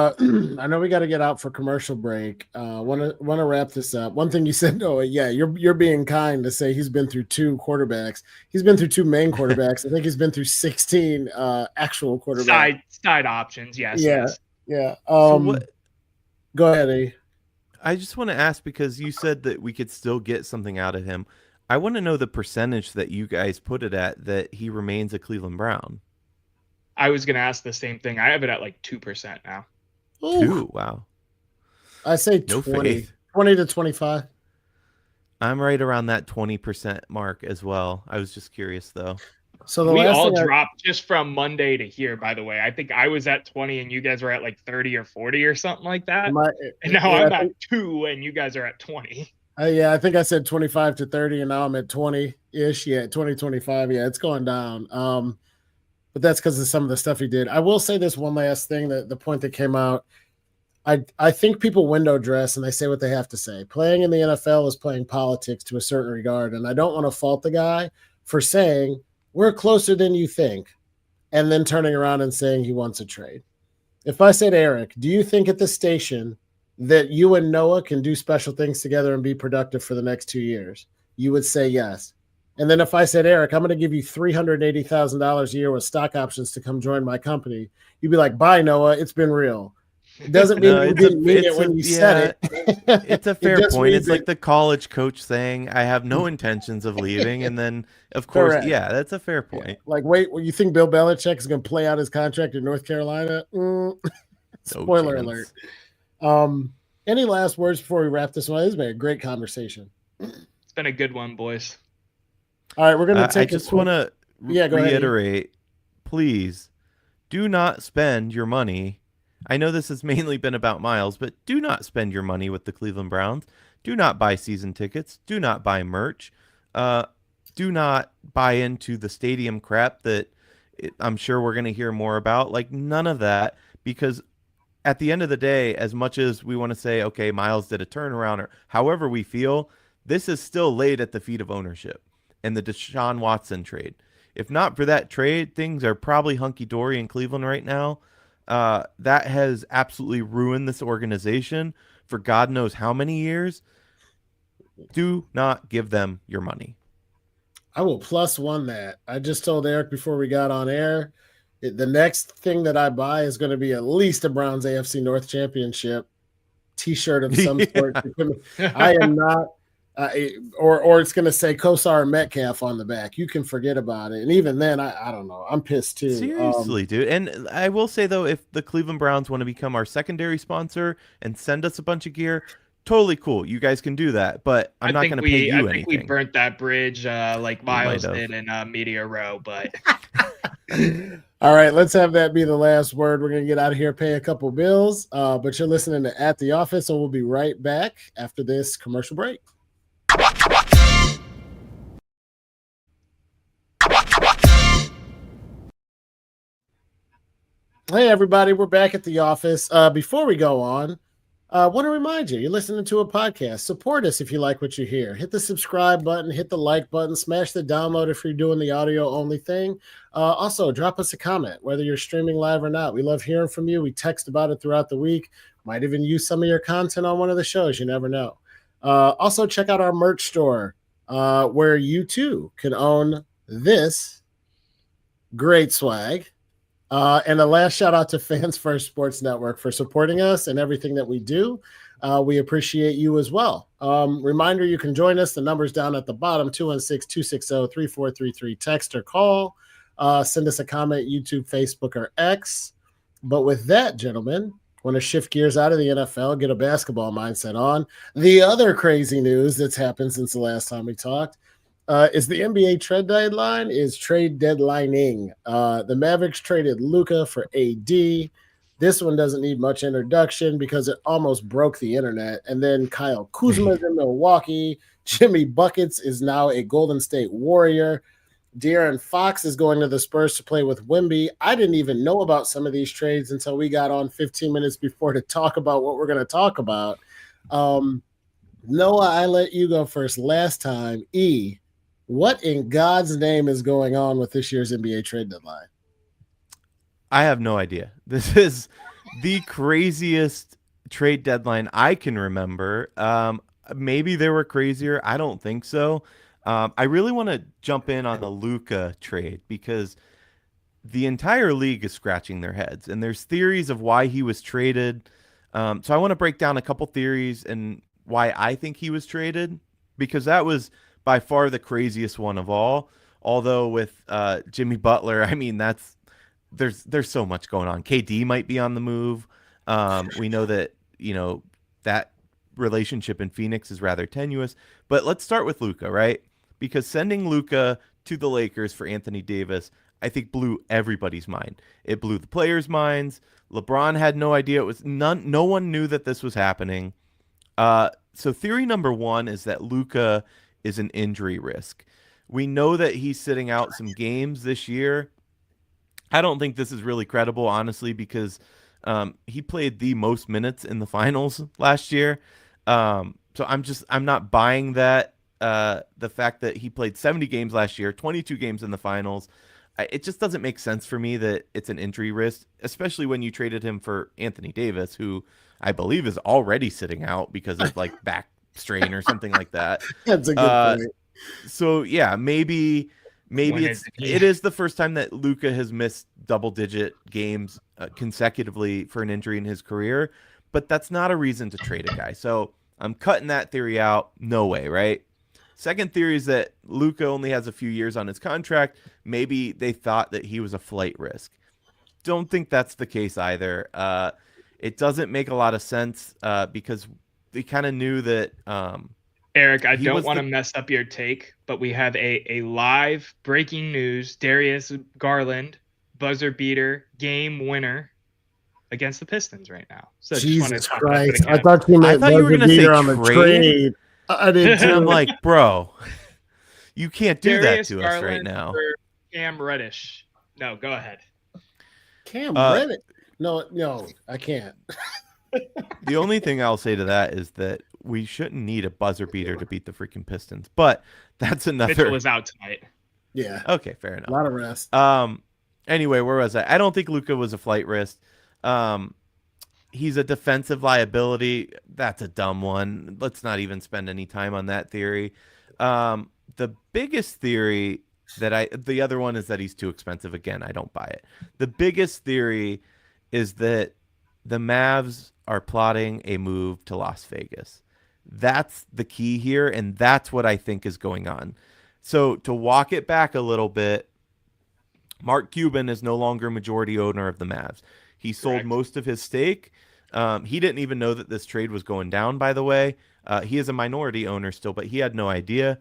Speaker 2: I know we got to get out for commercial break. Want to wrap this up. One thing you said, Noah, yeah, you're being kind to say he's been through two quarterbacks. He's been through two main quarterbacks. I think he's been through 16 actual quarterbacks.
Speaker 3: Side options, yes.
Speaker 2: Yeah.
Speaker 3: Yes.
Speaker 2: Yeah.
Speaker 4: So what?
Speaker 2: Go ahead, Eddie.
Speaker 4: I just want to ask, because you said that we could still get something out of him. I want to know the percentage that you guys put it at that he remains a Cleveland Brown.
Speaker 3: I was going to ask the same thing. I have it at like 2% now.
Speaker 2: Ooh.
Speaker 4: 2, wow.
Speaker 2: I say
Speaker 4: No
Speaker 2: 20.
Speaker 4: faith.
Speaker 2: 20 to 25.
Speaker 4: I'm right around that 20% mark as well. I was just curious though.
Speaker 2: So the
Speaker 3: We
Speaker 2: last
Speaker 3: all
Speaker 2: thing
Speaker 3: dropped just from Monday to here, by the way. I think I was at 20 and you guys were at like 30 or 40 or something like that. And now
Speaker 2: yeah,
Speaker 3: I'm at 2 and you guys are at 20.
Speaker 2: I think I said 25 to 30, and now I'm at 20-ish. Yeah, 2025. Yeah, it's going down. But that's because of some of the stuff he did. I will say this one last thing, that the point that came out. I think people window dress and they say what they have to say. Playing in the NFL is playing politics to a certain regard, and I don't want to fault the guy for saying we're closer than you think, and then turning around and saying he wants a trade. If I said, Erik, do you think at the station that you and Noah can do special things together and be productive for the next 2 years? You would say yes. And then if I said, Erik, I'm going to give you $380,000 a year with stock options to come join my company, you'd be like, bye, Noah. It's been real. It doesn't mean you didn't mean it when you said it.
Speaker 4: It's a fair point. It's like the college coach saying, I have no intentions of leaving. And then, of course,
Speaker 2: Correct.
Speaker 4: yeah, that's a fair point.
Speaker 2: Yeah. Like, wait, well, you think Bill Belichick is going to play out his contract in North Carolina? Spoiler alert. Any last words before we wrap this one? This has been a great conversation.
Speaker 3: It's been a good one, boys.
Speaker 2: All right, we're going to take
Speaker 4: I just want to reiterate, please do not spend your money. I know this has mainly been about Myles, but do not spend your money with the Cleveland Browns. Do not buy season tickets. Do not buy merch. Do not buy into the stadium crap that I'm sure we're going to hear more about. Like, none of that, because at the end of the day, as much as we want to say, okay, Myles did a turnaround or however we feel, this is still laid at the feet of ownership and the Deshaun Watson trade. If not for that trade, things are probably hunky-dory in Cleveland right now. That has absolutely ruined this organization for God knows how many years. Do not give them your money.
Speaker 2: I will +1 that. I just told Erik before we got on air, the next thing that I buy is going to be at least a Browns AFC North Championship T-shirt of some sort. I am not, or it's going to say Kosar Metcalf on the back. You can forget about it. And even then, I don't know. I'm pissed too.
Speaker 4: Seriously, dude. And I will say, though, if the Cleveland Browns want to become our secondary sponsor and send us a bunch of gear, totally cool. You guys can do that. But I'm not going to pay you anything. I think
Speaker 3: we burnt that bridge like Myles did in Media Row. But
Speaker 2: all right, let's have that be the last word. We're going to get out of here, pay a couple bills. But you're listening to At the Office, and we'll be right back after this commercial break. Hey, everybody, we're back at the office. Before we go on, I want to remind you, you're listening to a podcast. Support us if you like what you hear. Hit the subscribe button, hit the like button, smash the download if you're doing the audio-only thing. Also, drop us a comment, whether you're streaming live or not. We love hearing from you. We text about it throughout the week. Might even use some of your content on one of the shows. You never know. Also, check out our merch store, where you, too, can own this great swag. And a last shout out to Fans First Sports Network for supporting us and everything that we do. We appreciate you as well. Reminder, you can join us. The number's down at the bottom, 216-260-3433. Text or call. Send us a comment, YouTube, Facebook, or X. But with that, gentlemen, want to shift gears out of the NFL, get a basketball mindset on. The other crazy news that's happened since the last time we talked is the NBA trade deadline is trade deadlining. The Mavericks traded Luka for AD. This one doesn't need much introduction because it almost broke the internet. And then Kyle Kuzma's in Milwaukee. Jimmy Buckets is now a Golden State Warrior. De'Aaron Fox is going to the Spurs to play with Wemby. I didn't even know about some of these trades until we got on 15 minutes before to talk about what we're going to talk about. Noah, I let you go first last time. What in God's name is going on with this year's NBA trade deadline?
Speaker 4: I have no idea. This is the craziest trade deadline I can remember. Maybe they were crazier. I don't think so. I really want to jump in on the Luka trade because the entire league is scratching their heads, and there's theories of why he was traded. So I want to break down a couple theories and why I think he was traded, because that was by far the craziest one of all. Although with Jimmy Butler, I mean, there's so much going on. KD might be on the move. We know that, that relationship in Phoenix is rather tenuous. But let's start with Luka, right? Because sending Luka to the Lakers for Anthony Davis, I think blew everybody's mind. It blew the players' minds. LeBron had no idea it was no one knew that this was happening. So theory number one is that Luka is an injury risk. We know that he's sitting out some games this year. I don't think this is really credible, honestly, because he played the most minutes in the finals last year. So I'm not buying that. The fact that he played 70 games last year, 22 games in the finals, it just doesn't make sense for me that it's an injury risk, especially when you traded him for Anthony Davis, who I believe is already sitting out because of like back strain or something like that.
Speaker 2: That's a good point.
Speaker 4: So yeah, maybe it is the first time that Luka has missed double-digit games consecutively for an injury in his career, but that's not a reason to trade a guy. So I'm cutting that theory out. No way, right? Second theory is that Luka only has a few years on his contract. Maybe they thought that he was a flight risk. Don't think that's the case either. It doesn't make a lot of sense because they kind of knew that.
Speaker 3: Erik, I don't want to mess up your take, but we have a live breaking news: Darius Garland, buzzer beater, game winner against the Pistons right now. So
Speaker 2: Jesus Christ! I thought you meant
Speaker 4: you were going to say
Speaker 2: on the trade. I did too.
Speaker 4: And I'm like, bro, you can't do
Speaker 3: Darius
Speaker 4: that to
Speaker 3: Garland
Speaker 4: us right now.
Speaker 3: For Cam Reddish. No, go ahead.
Speaker 2: Cam Reddish? No, I can't.
Speaker 4: The only thing I'll say to that is that we shouldn't need a buzzer beater to beat the freaking Pistons, but that's another.
Speaker 3: Mitchell was out tonight.
Speaker 2: Yeah.
Speaker 4: Okay, fair enough.
Speaker 2: A lot of rest.
Speaker 4: Anyway, where was I? I don't think Luka was a flight risk. He's a defensive liability. That's a dumb one. Let's not even spend any time on that theory. The biggest theory the other one is that he's too expensive. Again, I don't buy it. The biggest theory is that the Mavs are plotting a move to Las Vegas. That's the key here, and that's what I think is going on. So to walk it back a little bit, Mark Cuban is no longer majority owner of the Mavs. He sold most of his stake. He didn't even know that this trade was going down, by the way. He is a minority owner still, but he had no idea.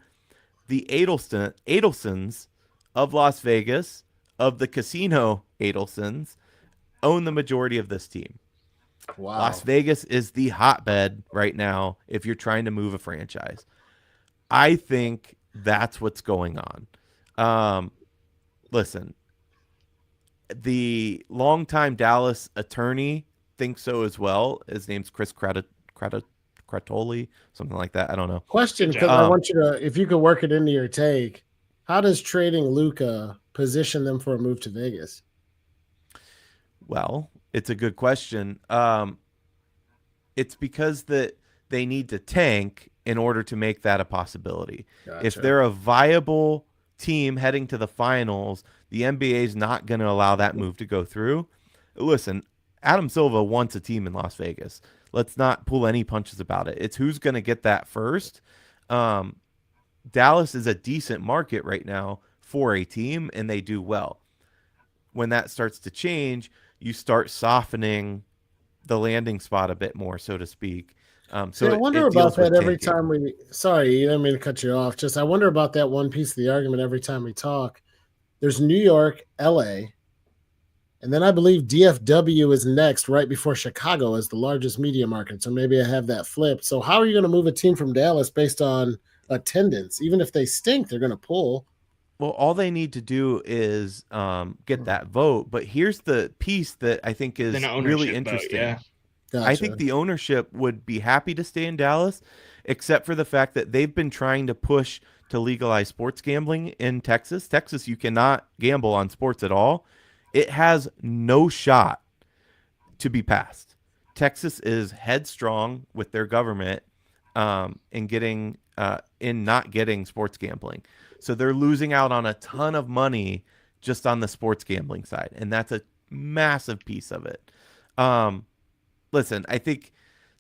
Speaker 4: The Adelsons of Las Vegas, of the casino Adelsons, own the majority of this team.
Speaker 2: Wow.
Speaker 4: Las Vegas is the hotbed right now if you're trying to move a franchise. I think that's what's going on. Listen, the longtime Dallas attorney thinks so as well. His name's Chris Cratoli, something like that. I don't know.
Speaker 2: Question, because I want you to, if you could work it into your take, how does trading Luka position them for a move to Vegas?
Speaker 4: Well, it's a good question. It's because that they need to tank in order to make that a possibility. Gotcha. If they're a viable team heading to the finals, the NBA is not going to allow that move to go through. Listen, Adam Silva wants a team in Las Vegas. Let's not pull any punches about it. It's who's going to get that first. Dallas is a decent market right now for a team, and they do well. When that starts to change, you start softening the landing spot a bit more, so to speak. So
Speaker 2: I wonder about that every time we. Sorry, I didn't mean to cut you off. Just I wonder about that one piece of the argument every time we talk. There's New York, LA, and then I believe DFW is next, right before Chicago as the largest media market. So maybe I have that flipped. So how are you going to move a team from Dallas based on attendance? Even if they stink, they're going to pull.
Speaker 4: Well, all they need to do is get that vote. But here's the piece that I think is really interesting.
Speaker 3: Vote, yeah.
Speaker 2: Gotcha.
Speaker 4: I think the ownership would be happy to stay in Dallas, except for the fact that they've been trying to push to legalize sports gambling in Texas. Texas, you cannot gamble on sports at all. It has no shot to be passed. Texas is headstrong with their government in not getting sports gambling. So they're losing out on a ton of money just on the sports gambling side. And that's a massive piece of it. Listen, I think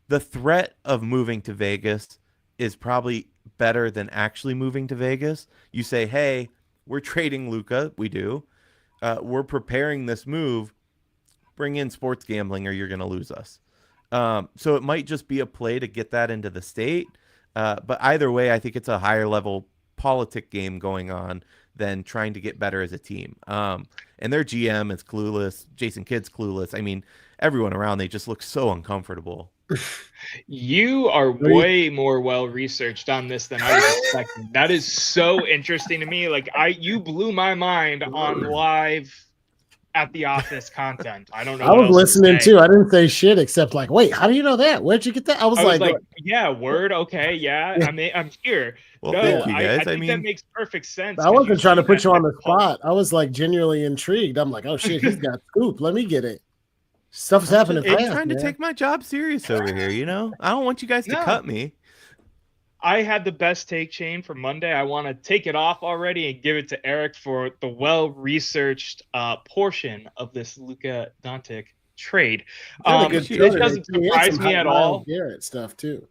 Speaker 4: the threat of moving to Vegas is probably better than actually moving to Vegas. You say, hey, we're trading Luka. We do. We're preparing this move. Bring in sports gambling or you're going to lose us. So it might just be a play to get that into the state. But either way, I think it's a higher level politic game going on than trying to get better as a team. And their GM is clueless. Jason Kidd's clueless. I mean, everyone around, they just look so uncomfortable.
Speaker 3: You are way more well researched on this than I was expecting. That is so interesting to me. Like you blew my mind on live at the office content. I don't know.
Speaker 2: I was listening too. I didn't say shit except like, wait, how do you know that? Where'd you get that? I was like,
Speaker 3: yeah, word. Okay. Yeah. I'm here.
Speaker 4: Well,
Speaker 3: no,
Speaker 4: thank you guys.
Speaker 3: I think that makes perfect sense.
Speaker 2: I wasn't trying to put you on the spot. I was like genuinely intrigued. I'm like, oh shit, he's got scoop. Let me get it. Stuff's happening fast.
Speaker 4: I'm trying to take my job serious over here, you know? I don't want you guys to cut me.
Speaker 3: I had the best take chain for Monday. I want to take it off already and give it to Erik for the well-researched portion of this Luka Doncic trade. It doesn't surprise me at all.
Speaker 2: Garrett stuff too.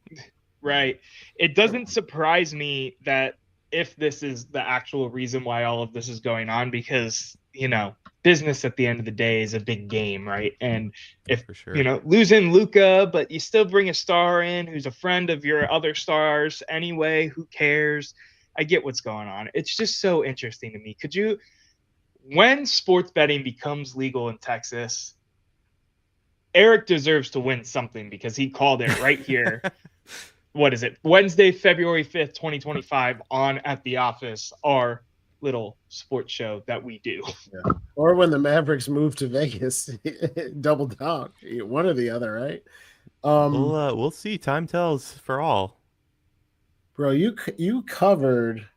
Speaker 3: Right. It doesn't surprise me that if this is the actual reason why all of this is going on, because, you know, business at the end of the day is a big game, right? And if, you know, losing Luka, but you still bring a star in who's a friend of your other stars anyway, who cares? I get what's going on. It's just so interesting to me. When sports betting becomes legal in Texas, Erik deserves to win something because he called it right here. What is it? Wednesday, February 5th, 2025 on At the Office, our little sports show that we do.
Speaker 2: Yeah. Or when the Mavericks move to Vegas, double down, one or the other, right?
Speaker 4: We'll see. Time tells for all.
Speaker 2: Bro, you covered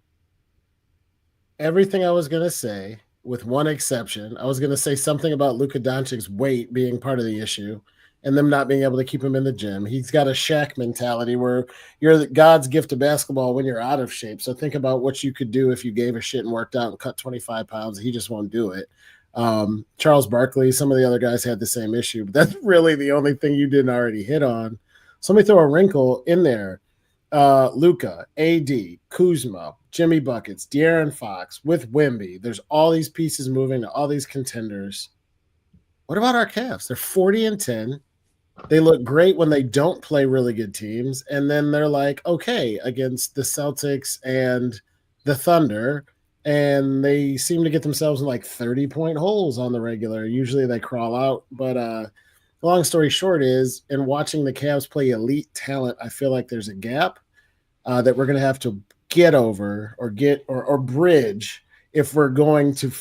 Speaker 2: everything I was going to say with one exception. I was going to say something about Luka Doncic's weight being part of the issue and them not being able to keep him in the gym. He's got a Shaq mentality where you're God's gift to basketball when you're out of shape. So think about what you could do if you gave a shit and worked out and cut 25 pounds. He just won't do it. Charles Barkley, some of the other guys had the same issue, but that's really the only thing you didn't already hit on. So let me throw a wrinkle in there. Luka, AD, Kuzma, Jimmy Buckets, De'Aaron Fox with Wemby. There's all these pieces moving to all these contenders. What about our Cavs? They're 40-10. They look great when they don't play really good teams. And then they're like, okay, against the Celtics and the Thunder. And they seem to get themselves in like 30-point holes on the regular. Usually they crawl out. But the long story short is, in watching the Cavs play elite talent, I feel like there's a gap that we're going to have to get over or bridge if we're going to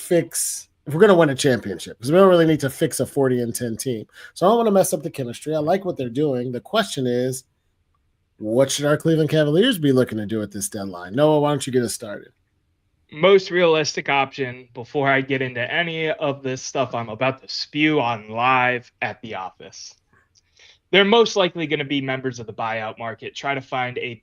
Speaker 2: win a championship, because we don't really need to fix a 40-10 team. So I don't want to mess up the chemistry. I like what they're doing. The question is, what should our Cleveland Cavaliers be looking to do at this deadline? Noah, why don't you get us started?
Speaker 3: Most realistic option before I get into any of this stuff I'm about to spew on live at the office. They're most likely going to be members of the buyout market, try to find a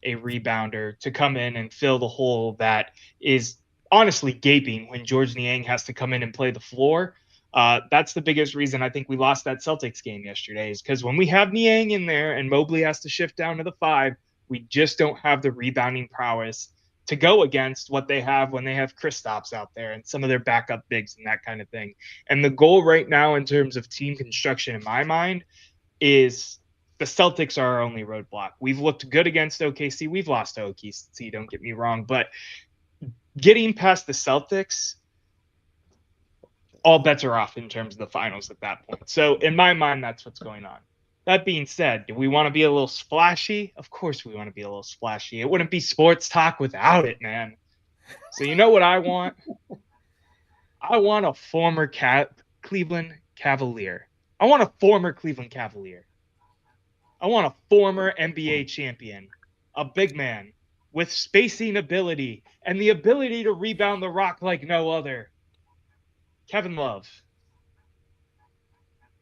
Speaker 3: rebounder to come in and fill the hole that is honestly gaping when George Niang has to come in and play the floor. That's the biggest reason I think we lost that Celtics game yesterday, is because when we have Niang in there and Mobley has to shift down to the 5, we just don't have the rebounding prowess to go against what they have when they have Kristaps out there and some of their backup bigs and that kind of thing. And the goal right now in terms of team construction in my mind is the Celtics are our only roadblock. We've looked good against OKC. We've lost to OKC, don't get me wrong, but getting past the Celtics, all bets are off in terms of the finals at that point. So in my mind, that's what's going on. That being said, do we want to be a little splashy? Of course we want to be a little splashy. It wouldn't be sports talk without it, man. So you know what I want? I want a former Cleveland Cavalier. I want a former Cleveland Cavalier. I want a former NBA champion, a big man with spacing ability and the ability to rebound the rock like no other. Kevin Love.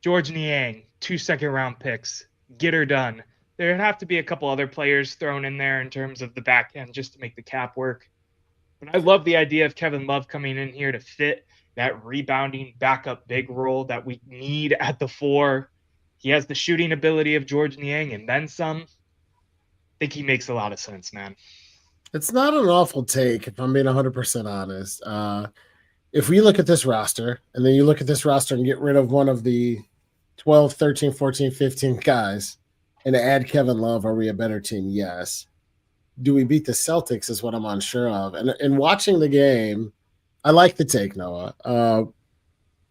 Speaker 3: George Niang, 2 second-round picks. Get her done. There'd have to be a couple other players thrown in there in terms of the back end just to make the cap work. But I love the idea of Kevin Love coming in here to fit that rebounding backup big role that we need at the 4. He has the shooting ability of George Niang and then some. I think he makes a lot of sense, man.
Speaker 2: It's not an awful take, if I'm being 100% honest. If we look at this roster, and then you look at this roster and get rid of one of the 12, 13, 14, 15 guys and add Kevin Love, are we a better team? Yes. Do we beat the Celtics is what I'm unsure of. And watching the game, I like the take, Noah.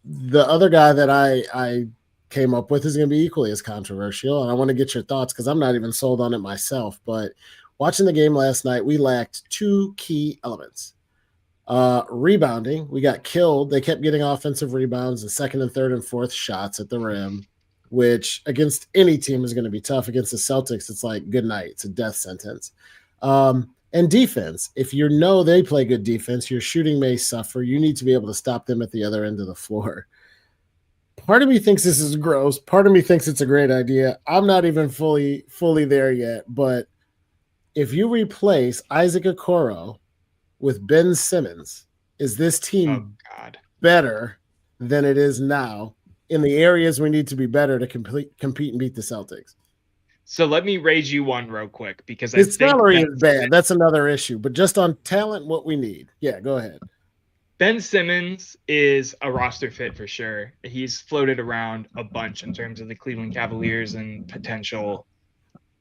Speaker 2: The other guy that I came up with is going to be equally as controversial, and I want to get your thoughts because I'm not even sold on it myself. But watching the game last night, we lacked two key elements. Rebounding, we got killed. They kept getting offensive rebounds and second and third and fourth shots at the rim, which against any team is going to be tough. Against the Celtics, it's like good night. It's a death sentence. And defense, if you know they play good defense, your shooting may suffer. You need to be able to stop them at the other end of the floor. Part of me thinks this is gross. Part of me thinks it's a great idea. I'm not even fully there yet. But if you replace Isaac Okoro with Ben Simmons, is this team better than it is now in the areas we need to be better to compete and beat the Celtics?
Speaker 3: So let me raise you one real quick because
Speaker 2: his salary is bad. That's another issue. But just on talent, what we need. Yeah, go ahead.
Speaker 3: Ben Simmons is a roster fit for sure. He's floated around a bunch in terms of the Cleveland Cavaliers and potential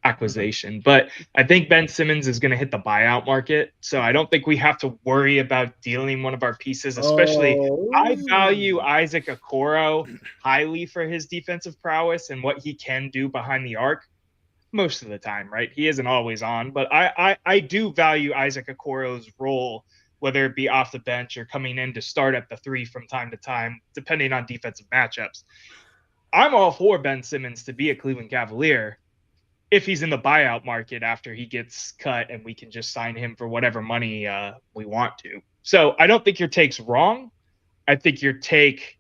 Speaker 3: acquisition. But I think Ben Simmons is going to hit the buyout market. So I don't think we have to worry about dealing one of our pieces, especially I value Isaac Okoro highly for his defensive prowess and what he can do behind the arc. Most of the time, right? He isn't always on, but I do value Isaac Okoro's role, whether it be off the bench or coming in to start at the three from time to time, depending on defensive matchups. I'm all for Ben Simmons to be a Cleveland Cavalier if he's in the buyout market after he gets cut and we can just sign him for whatever money we want to. So I don't think your take's wrong. I think your take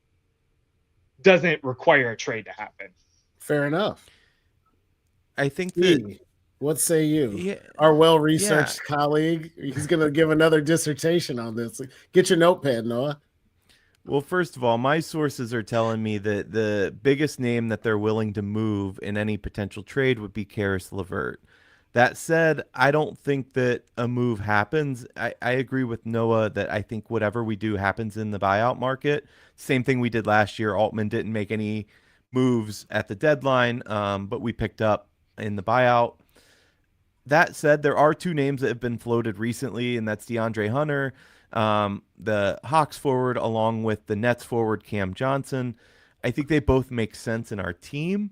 Speaker 3: doesn't require a trade to happen.
Speaker 2: Fair enough.
Speaker 4: I think that.
Speaker 2: What say you? Yeah, our well-researched colleague. He's going to give another dissertation on this. Get your notepad, Noah.
Speaker 4: Well, first of all, my sources are telling me that the biggest name that they're willing to move in any potential trade would be Karis LeVert. That said, I don't think that a move happens. I agree with Noah that I think whatever we do happens in the buyout market. Same thing we did last year. Altman didn't make any moves at the deadline, but we picked up in the buyout. That said, there are two names that have been floated recently, and that's DeAndre Hunter, the Hawks forward, along with the Nets forward, Cam Johnson. I think they both make sense in our team.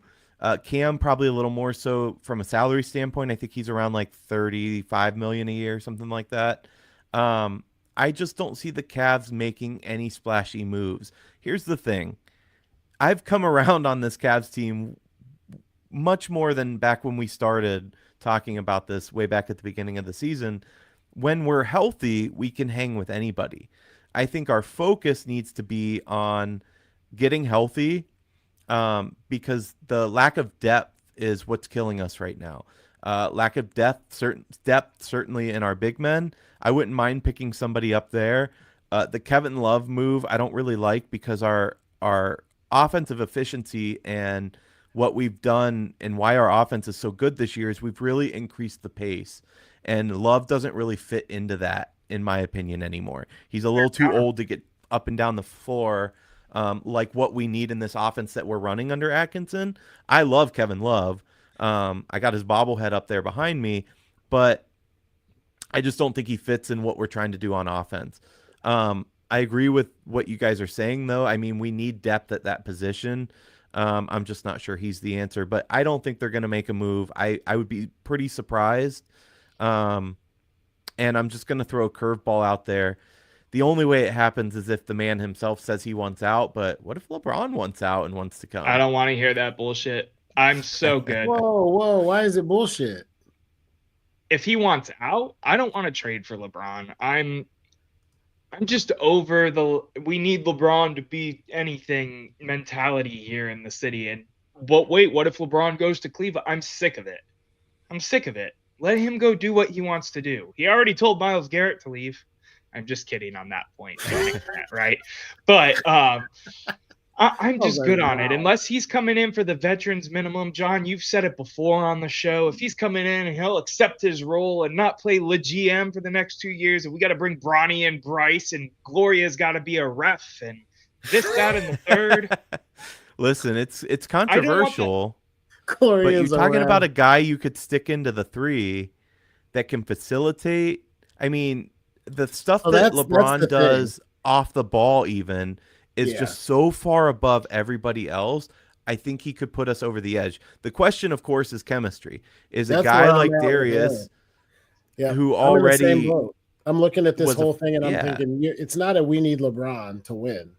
Speaker 4: Cam probably a little more so from a salary standpoint. I think he's around like $35 million a year, something like that. I just don't see the Cavs making any splashy moves. Here's the thing. I've come around on this Cavs team much more than back when we started talking about this way back at the beginning of the season. When we're healthy, we can hang with anybody. I think our focus needs to be on getting healthy because the lack of depth is what's killing us right now. Lack of depth certainly in our big men. I wouldn't mind picking somebody up there. The Kevin Love move I don't really like because our offensive efficiency and what we've done and why our offense is so good this year is we've really increased the pace, and Love doesn't really fit into that, in my opinion, anymore. He's a little too old to get up and down the floor like what we need in this offense that we're running under Atkinson. I love Kevin Love. I got his bobblehead up there behind me, but I just don't think he fits in what we're trying to do on offense. I agree with what you guys are saying, though. I mean, we need depth at that position. I'm just not sure he's the answer, but I don't think they're going to make a move. I would be pretty surprised. And I'm just going to throw a curveball out there. The only way it happens is if the man himself says he wants out, but what if LeBron wants out and wants to come?
Speaker 3: I don't want to hear that bullshit. I'm so good.
Speaker 2: Whoa. Why is it bullshit?
Speaker 3: If he wants out, I don't want to trade for LeBron. I'm just over we need LeBron to be anything mentality here in the city. And wait, what if LeBron goes to Cleveland? I'm sick of it. Let him go do what he wants to do. He already told Myles Garrett to leave. I'm just kidding on that point, right? But I'm just good on it. Unless he's coming in for the veterans minimum, John, you've said it before on the show. If he's coming in and he'll accept his role and not play le GM for the next 2 years, and we got to bring Bronny and Bryce, and Gloria's got to be a ref, and this, that, and the third.
Speaker 4: Listen, it's
Speaker 3: I don't want that.
Speaker 4: controversial,
Speaker 2: Corey
Speaker 4: but you're
Speaker 2: is
Speaker 4: talking about
Speaker 2: around.
Speaker 4: a guy you could stick into the three that can facilitate. I mean, the stuff
Speaker 2: Oh,
Speaker 4: that
Speaker 2: that's
Speaker 4: LeBron
Speaker 2: the thing.
Speaker 4: does off the ball even is
Speaker 2: Yeah,
Speaker 4: just so far above everybody else. I think he could put us over the edge. The question, of course, is chemistry. Is a
Speaker 2: that's
Speaker 4: guy
Speaker 2: where I'm
Speaker 4: like
Speaker 2: at with Erik.
Speaker 4: Darius
Speaker 2: Yeah,
Speaker 4: who
Speaker 2: I'm in the same
Speaker 4: already
Speaker 2: boat. I'm looking at this
Speaker 4: was a
Speaker 2: whole thing and I'm
Speaker 4: yeah.
Speaker 2: thinking, it's not a we need LeBron to win.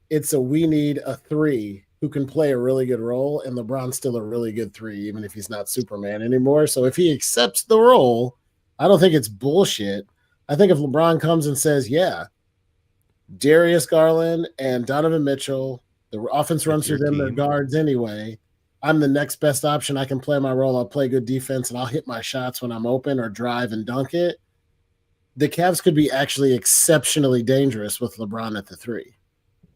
Speaker 2: It's a we need a three who can play a really good role, and LeBron's still a really good three, even if he's not Superman anymore. So if he accepts the role, I don't think it's bullshit. I think if LeBron comes and says, yeah, Darius Garland and Donovan Mitchell, the offense runs through
Speaker 4: your
Speaker 2: them, their
Speaker 4: team.
Speaker 2: guards anyway. I'm the next best option. I can play my role. I'll play good defense, and I'll hit my shots when I'm open or drive and dunk it. The Cavs could be actually exceptionally dangerous with LeBron at the three.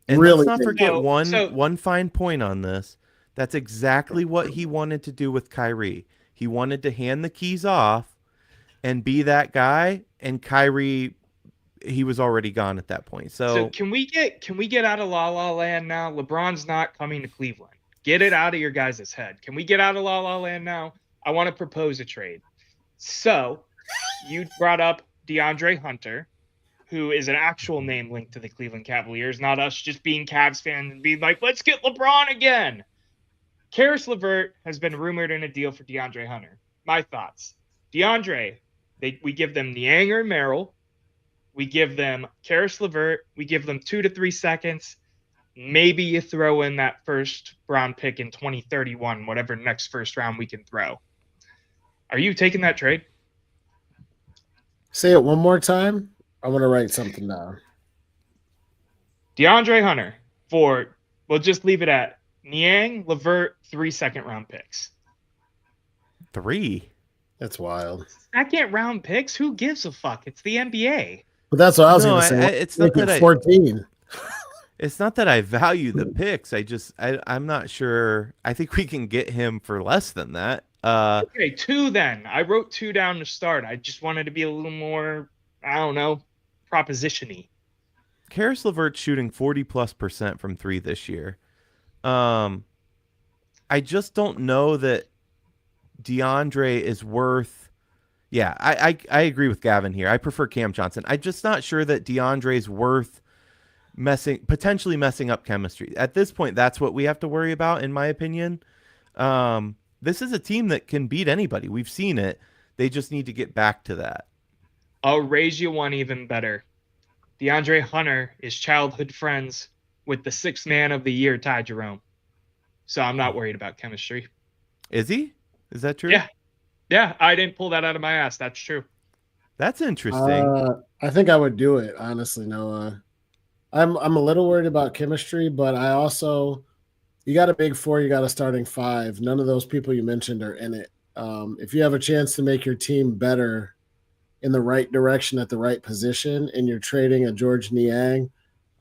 Speaker 4: And
Speaker 2: really
Speaker 4: let's not
Speaker 2: dangerous.
Speaker 4: forget
Speaker 3: So-
Speaker 4: one fine point on this. That's exactly what he wanted to do with Kyrie. He wanted to hand the keys off and be that guy, and Kyrie, he was already gone at that point.
Speaker 3: So can we get out of La La Land now? LeBron's not coming to Cleveland. Get it out of your guys' head. Can we get out of La La Land now? I want to propose a trade. So you brought up DeAndre Hunter, who is an actual name linked to the Cleveland Cavaliers, not us just being Cavs fans and being like, let's get LeBron again. Karis LeVert has been rumored in a deal for DeAndre Hunter. My thoughts. DeAndre, we give them Niang or Merrill. We give them Karis LeVert. We give them 2 to 3 seconds. Maybe you throw in that first round pick in 2031, whatever next first round we can throw. Are you taking that trade?
Speaker 2: Say it one more time. I want to write something down.
Speaker 3: DeAndre Hunter for, we'll just leave it at Niang, LeVert, 3 second-round picks.
Speaker 4: 3.
Speaker 2: That's wild.
Speaker 3: Second round picks? Who gives a fuck? It's the NBA.
Speaker 2: But that's what I was
Speaker 4: No,
Speaker 2: going to say.
Speaker 4: it's not that
Speaker 2: 14.
Speaker 4: It's not that I value the picks. I'm not sure. I think we can get him for less than that.
Speaker 3: Okay, 2 then. I wrote 2 down to start. I just wanted to be a little more, I don't know, proposition-y.
Speaker 4: Karis LeVert's shooting 40+% from 3 this year. I just don't know that DeAndre is worth. Yeah, I agree with Gavin here. I prefer Cam Johnson. I'm just not sure that DeAndre is worth potentially messing up chemistry. At this point, that's what we have to worry about, in my opinion. This is a team that can beat anybody. We've seen it. They just need to get back to that.
Speaker 3: I'll raise you one even better. DeAndre Hunter is childhood friends with the 6th man of the year, Ty Jerome. So I'm not worried about chemistry.
Speaker 4: Is he? Is that true?
Speaker 3: Yeah. Yeah, I didn't pull that out of my ass. That's true.
Speaker 4: That's interesting.
Speaker 2: I think I would do it, honestly, Noah. I'm a little worried about chemistry, but I also, you got a big 4, you got a starting 5. None of those people you mentioned are in it. If you have a chance to make your team better in the right direction at the right position, and you're trading a George Niang,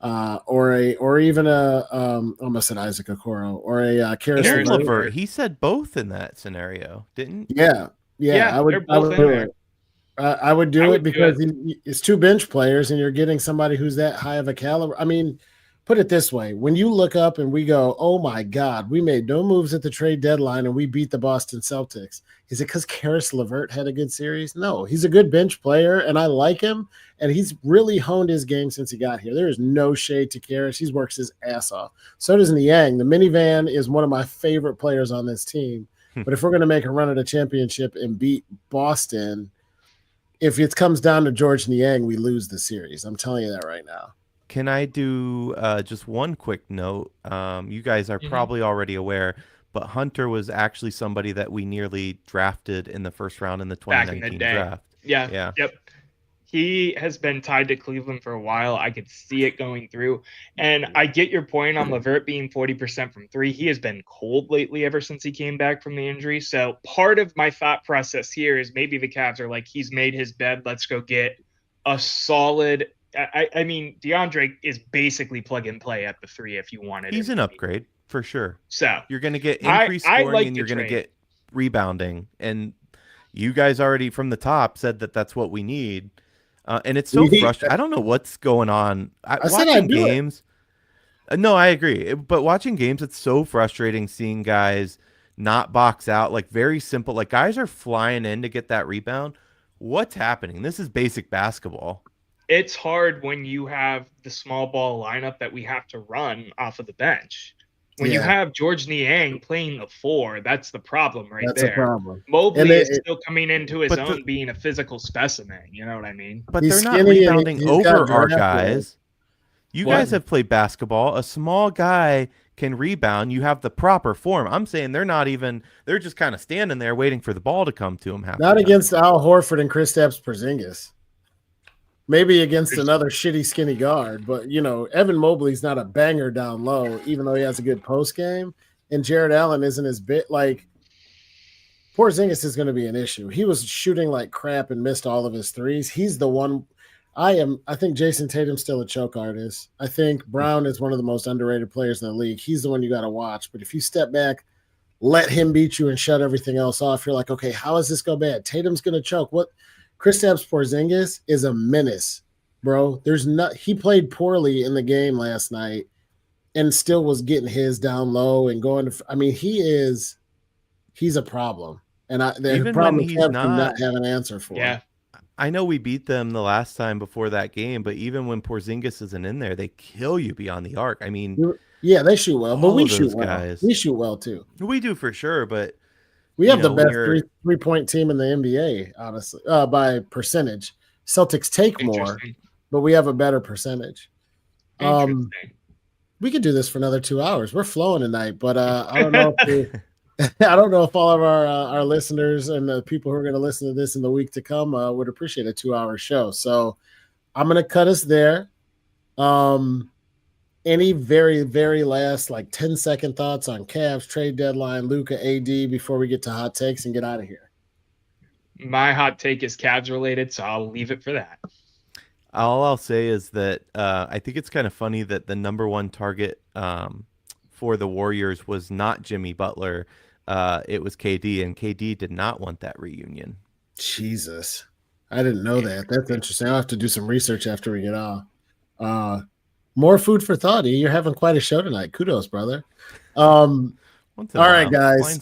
Speaker 2: or even almost an Isaac Okoro, or a Karis
Speaker 4: LeVert. He said both in that scenario, didn't?
Speaker 2: Yeah, I would do it. I would do it because it's 2 bench players, and you're getting somebody who's that high of a caliber. I mean, put it this way: when you look up and we go, "Oh my God, we made no moves at the trade deadline and we beat the Boston Celtics," is it because Karis LeVert had a good series? No, he's a good bench player, and I like him, and he's really honed his game since he got here. There is no shade to Karis; he's works his ass off. So does Niang. The minivan is one of my favorite players on this team. But if we're going to make a run at a championship and beat Boston, if it comes down to George Niang, we lose the series. I'm telling you that right now.
Speaker 4: Can I do just one quick note? You guys are probably already aware, but Hunter was actually somebody that we nearly drafted in the first round in the 2019 draft.
Speaker 3: Yeah. Yep. He has been tied to Cleveland for a while. I could see it going through. And I get your point on LeVert being 40% from 3. He has been cold lately ever since he came back from the injury. So part of my thought process here is maybe the Cavs are like, he's made his bed. Let's go get a solid. I mean, DeAndre is basically plug and play at the 3 if you wanted.
Speaker 4: He's an upgrade for sure.
Speaker 3: So
Speaker 4: you're going to get increased scoring
Speaker 3: like
Speaker 4: and you're going to
Speaker 3: trade.
Speaker 4: get rebounding. And you guys already from the top said that that's what we need. And it's so frustrating. I don't know what's going on.
Speaker 2: I said I'd do
Speaker 4: games. No, I agree. But watching games, it's so frustrating seeing guys not box out. Like very simple. Like guys are flying in to get that rebound. What's happening? This is basic basketball.
Speaker 3: It's hard when you have the small ball lineup that we have to run off of the bench. When you have George Niang playing the 4, that's the problem
Speaker 2: That's
Speaker 3: there.
Speaker 2: a problem.
Speaker 3: Mobley is still coming into his own, being a physical specimen. You know what I mean?
Speaker 4: But they're not rebounding over our guys. You guys have played basketball. A small guy can rebound. You have the proper form. I'm saying they're just kind of standing there waiting for the ball to come to them.
Speaker 2: Not against Al Horford and Kristaps Porzingis. Maybe against another shitty skinny guard, but Evan Mobley's not a banger down low, even though he has a good post game. And Jared Allen isn't as big. Like Porzingis is going to be an issue. He was shooting like crap and missed all of his threes. He's the one. I think Jason Tatum's still a choke artist. I think Brown is one of the most underrated players in the league. He's the one you got to watch. But if you step back, let him beat you and shut everything else off, you're like, okay, how does this go bad? Tatum's going to choke. What? Kristaps Porzingis is a menace, bro. He played poorly in the game last night and still was getting his down low and going to. I mean, he's a problem, and the problem is not have an answer for.
Speaker 3: Yeah,
Speaker 4: I know we beat them the last time before that game, but even when Porzingis isn't in there, they kill you beyond the arc. I mean,
Speaker 2: yeah, they shoot well, but we shoot well. Guys. We shoot well too.
Speaker 4: We do for sure, but.
Speaker 2: We have the best three-point team in the NBA, honestly, by percentage. Celtics take more, but we have a better percentage. We could do this for another 2 hours. We're flowing tonight, but I don't know if all of our listeners and the people who are going to listen to this in the week to come would appreciate a 2-hour show. So I'm going to cut us there. Any very, very last 10-second thoughts on Cavs trade deadline, Luka, AD before we get to hot takes and get out of here?
Speaker 3: My hot take is Cavs related, so I'll leave it for that.
Speaker 4: All I'll say is that I think it's kind of funny that the number one target for the Warriors was not Jimmy Butler. It was KD, and KD did not want that reunion.
Speaker 2: Jesus. I didn't know that. That's interesting. I'll have to do some research after we get off. More food for thought. You're having quite a show tonight. Kudos, brother. All right, guys.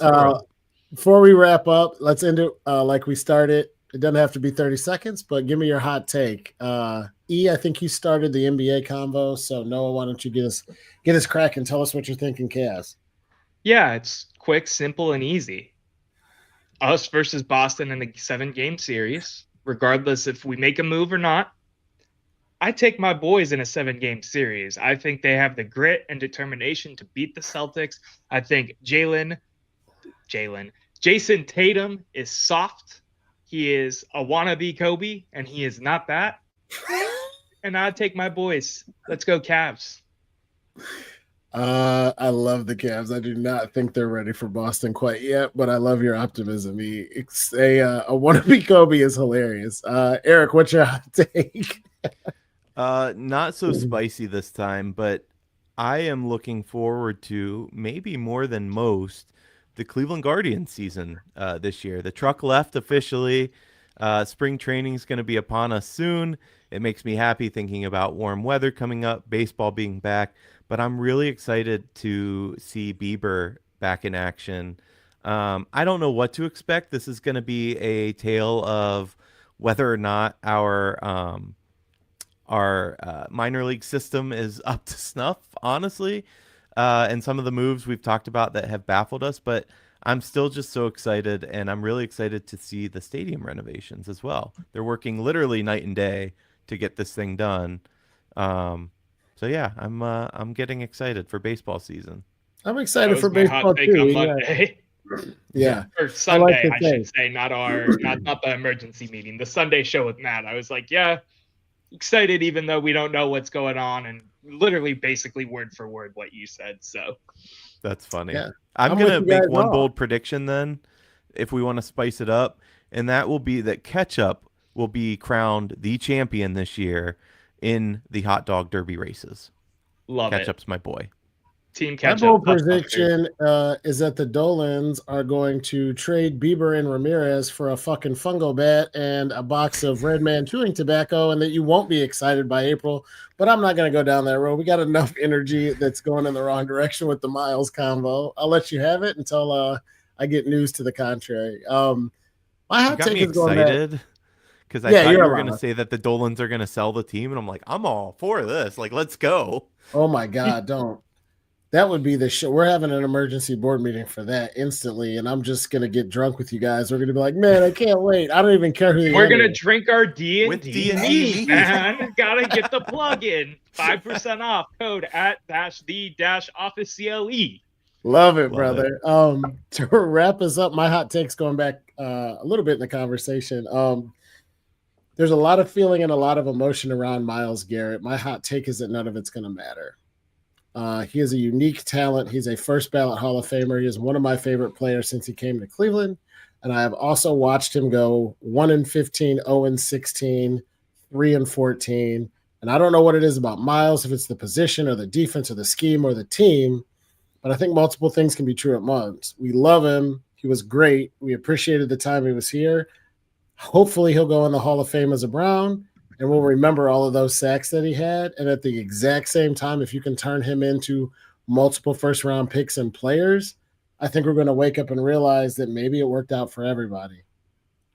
Speaker 2: Before we wrap up, let's end it like we started. It doesn't have to be 30 seconds, but give me your hot take. I think you started the NBA convo. So Noah, why don't you get us crack and tell us what you're thinking, Cavs?
Speaker 3: Yeah, it's quick, simple, and easy. Us versus Boston in the 7-game series, regardless if we make a move or not. I take my boys in a 7-game series. I think they have the grit and determination to beat the Celtics. I think Jason Tatum is soft. He is a wannabe Kobe, and he is not that. And I take my boys. Let's go Cavs.
Speaker 2: I love the Cavs. I do not think they're ready for Boston quite yet, but I love your optimism. A wannabe Kobe is hilarious. Erik, what's your hot take?
Speaker 4: Not so spicy this time, but I am looking forward to, maybe more than most, the Cleveland Guardians season this year. The truck left officially. Spring training is going to be upon us soon. It makes me happy thinking about warm weather coming up, baseball being back, but I'm really excited to see Bieber back in action. I don't know what to expect. This is going to be a tale of whether or not our minor league system is up to snuff, honestly, and some of the moves we've talked about that have baffled us, but I'm still just so excited, and I'm really excited to see the stadium renovations as well. They're working literally night and day to get this thing done. So yeah, I'm getting excited for baseball season.
Speaker 2: I'm excited for baseball too. Yeah.
Speaker 3: Or Sunday, I should say, not the emergency meeting, the Sunday show with Matt. I was like, yeah, excited, even though we don't know what's going on, and literally basically word for word what you said. So
Speaker 4: that's funny.
Speaker 2: Yeah.
Speaker 4: I'm going to make one bold prediction then, if we want to spice it up, and that will be that Ketchup will be crowned the champion this year in the hot dog derby races.
Speaker 3: Love it.
Speaker 4: Ketchup's my boy.
Speaker 3: Team
Speaker 2: My
Speaker 3: catch
Speaker 2: bold
Speaker 3: up.
Speaker 2: prediction is that the Dolans are going to trade Bieber and Ramirez for a fucking fungo bat and a box of Red Man chewing tobacco, and that you won't be excited by April. But I'm not going to go down that road. We got enough energy that's going in the wrong direction with the Myles combo. I'll let you have it until I get news to the contrary. My
Speaker 4: You
Speaker 2: hot
Speaker 4: got
Speaker 2: take
Speaker 4: me
Speaker 2: is going back.
Speaker 4: excited because I
Speaker 2: Yeah,
Speaker 4: thought
Speaker 2: you're
Speaker 4: you were going to
Speaker 2: allowed.
Speaker 4: say that the Dolans are going to sell the team, and I'm like, I'm all for this. Like, let's go.
Speaker 2: Oh my God, don't. That would be the show. We're having an emergency board meeting for that instantly, and I'm just gonna get drunk with you guys. We're gonna be like, man, I can't wait. I don't even care who the
Speaker 3: We're
Speaker 2: enemy
Speaker 3: gonna
Speaker 2: is.
Speaker 3: drink our D and
Speaker 4: With
Speaker 3: D
Speaker 4: D&D
Speaker 3: neat,
Speaker 4: neat.
Speaker 3: man. Gotta get the plug in. 5% off code at _the_office CLE.
Speaker 2: Love it,
Speaker 4: Love
Speaker 2: brother. To wrap us up, my hot takes going back a little bit in the conversation. There's a lot of feeling and a lot of emotion around Myles Garrett. My hot take is that none of it's gonna matter. He is a unique talent. He's a first ballot Hall of Famer. He is one of my favorite players since he came to Cleveland. And I have also watched him go 1-15, 0-16, 3-14. And I don't know what it is about Myles, if it's the position or the defense or the scheme or the team, but I think multiple things can be true at once. We love him. He was great. We appreciated the time he was here. Hopefully he'll go in the Hall of Fame as a Brown. And we'll remember all of those sacks that he had. And at the exact same time, if you can turn him into multiple first-round picks and players, I think we're going to wake up and realize that maybe it worked out for everybody.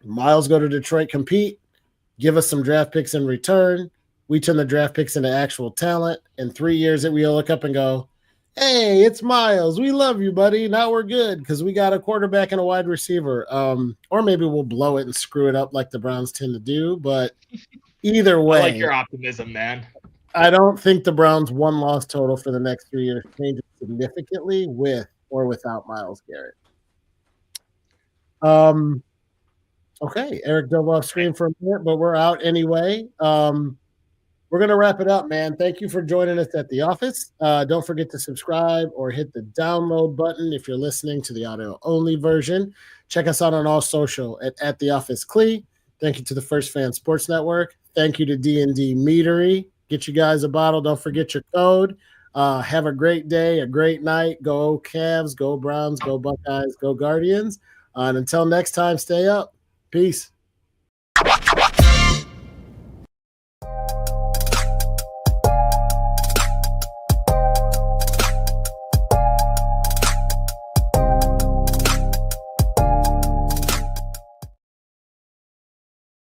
Speaker 2: Myles go to Detroit, compete, give us some draft picks in return. We turn the draft picks into actual talent. In 3 years, that we'll look up and go, hey, it's Myles. We love you, buddy. Now we're good because we got a quarterback and a wide receiver. Or maybe we'll blow it and screw it up like the Browns tend to do. But either way,
Speaker 3: I like your optimism, man.
Speaker 2: I don't think the Browns' one-loss total for the next 3 years changes significantly with or without Myles Garrett. Okay, Erik dove off screen for a minute, but we're out anyway. We're going to wrap it up, man. Thank you for joining us at the office. Don't forget to subscribe or hit the download button if you're listening to the audio-only version. Check us out on all social at the office Clee. Thank you to the First Fan Sports Network. Thank you to D&D Meadery. Get you guys a bottle. Don't forget your code. Have a great day, a great night. Go Cavs, go Browns, go Buckeyes, go Guardians. And until next time, stay up. Peace.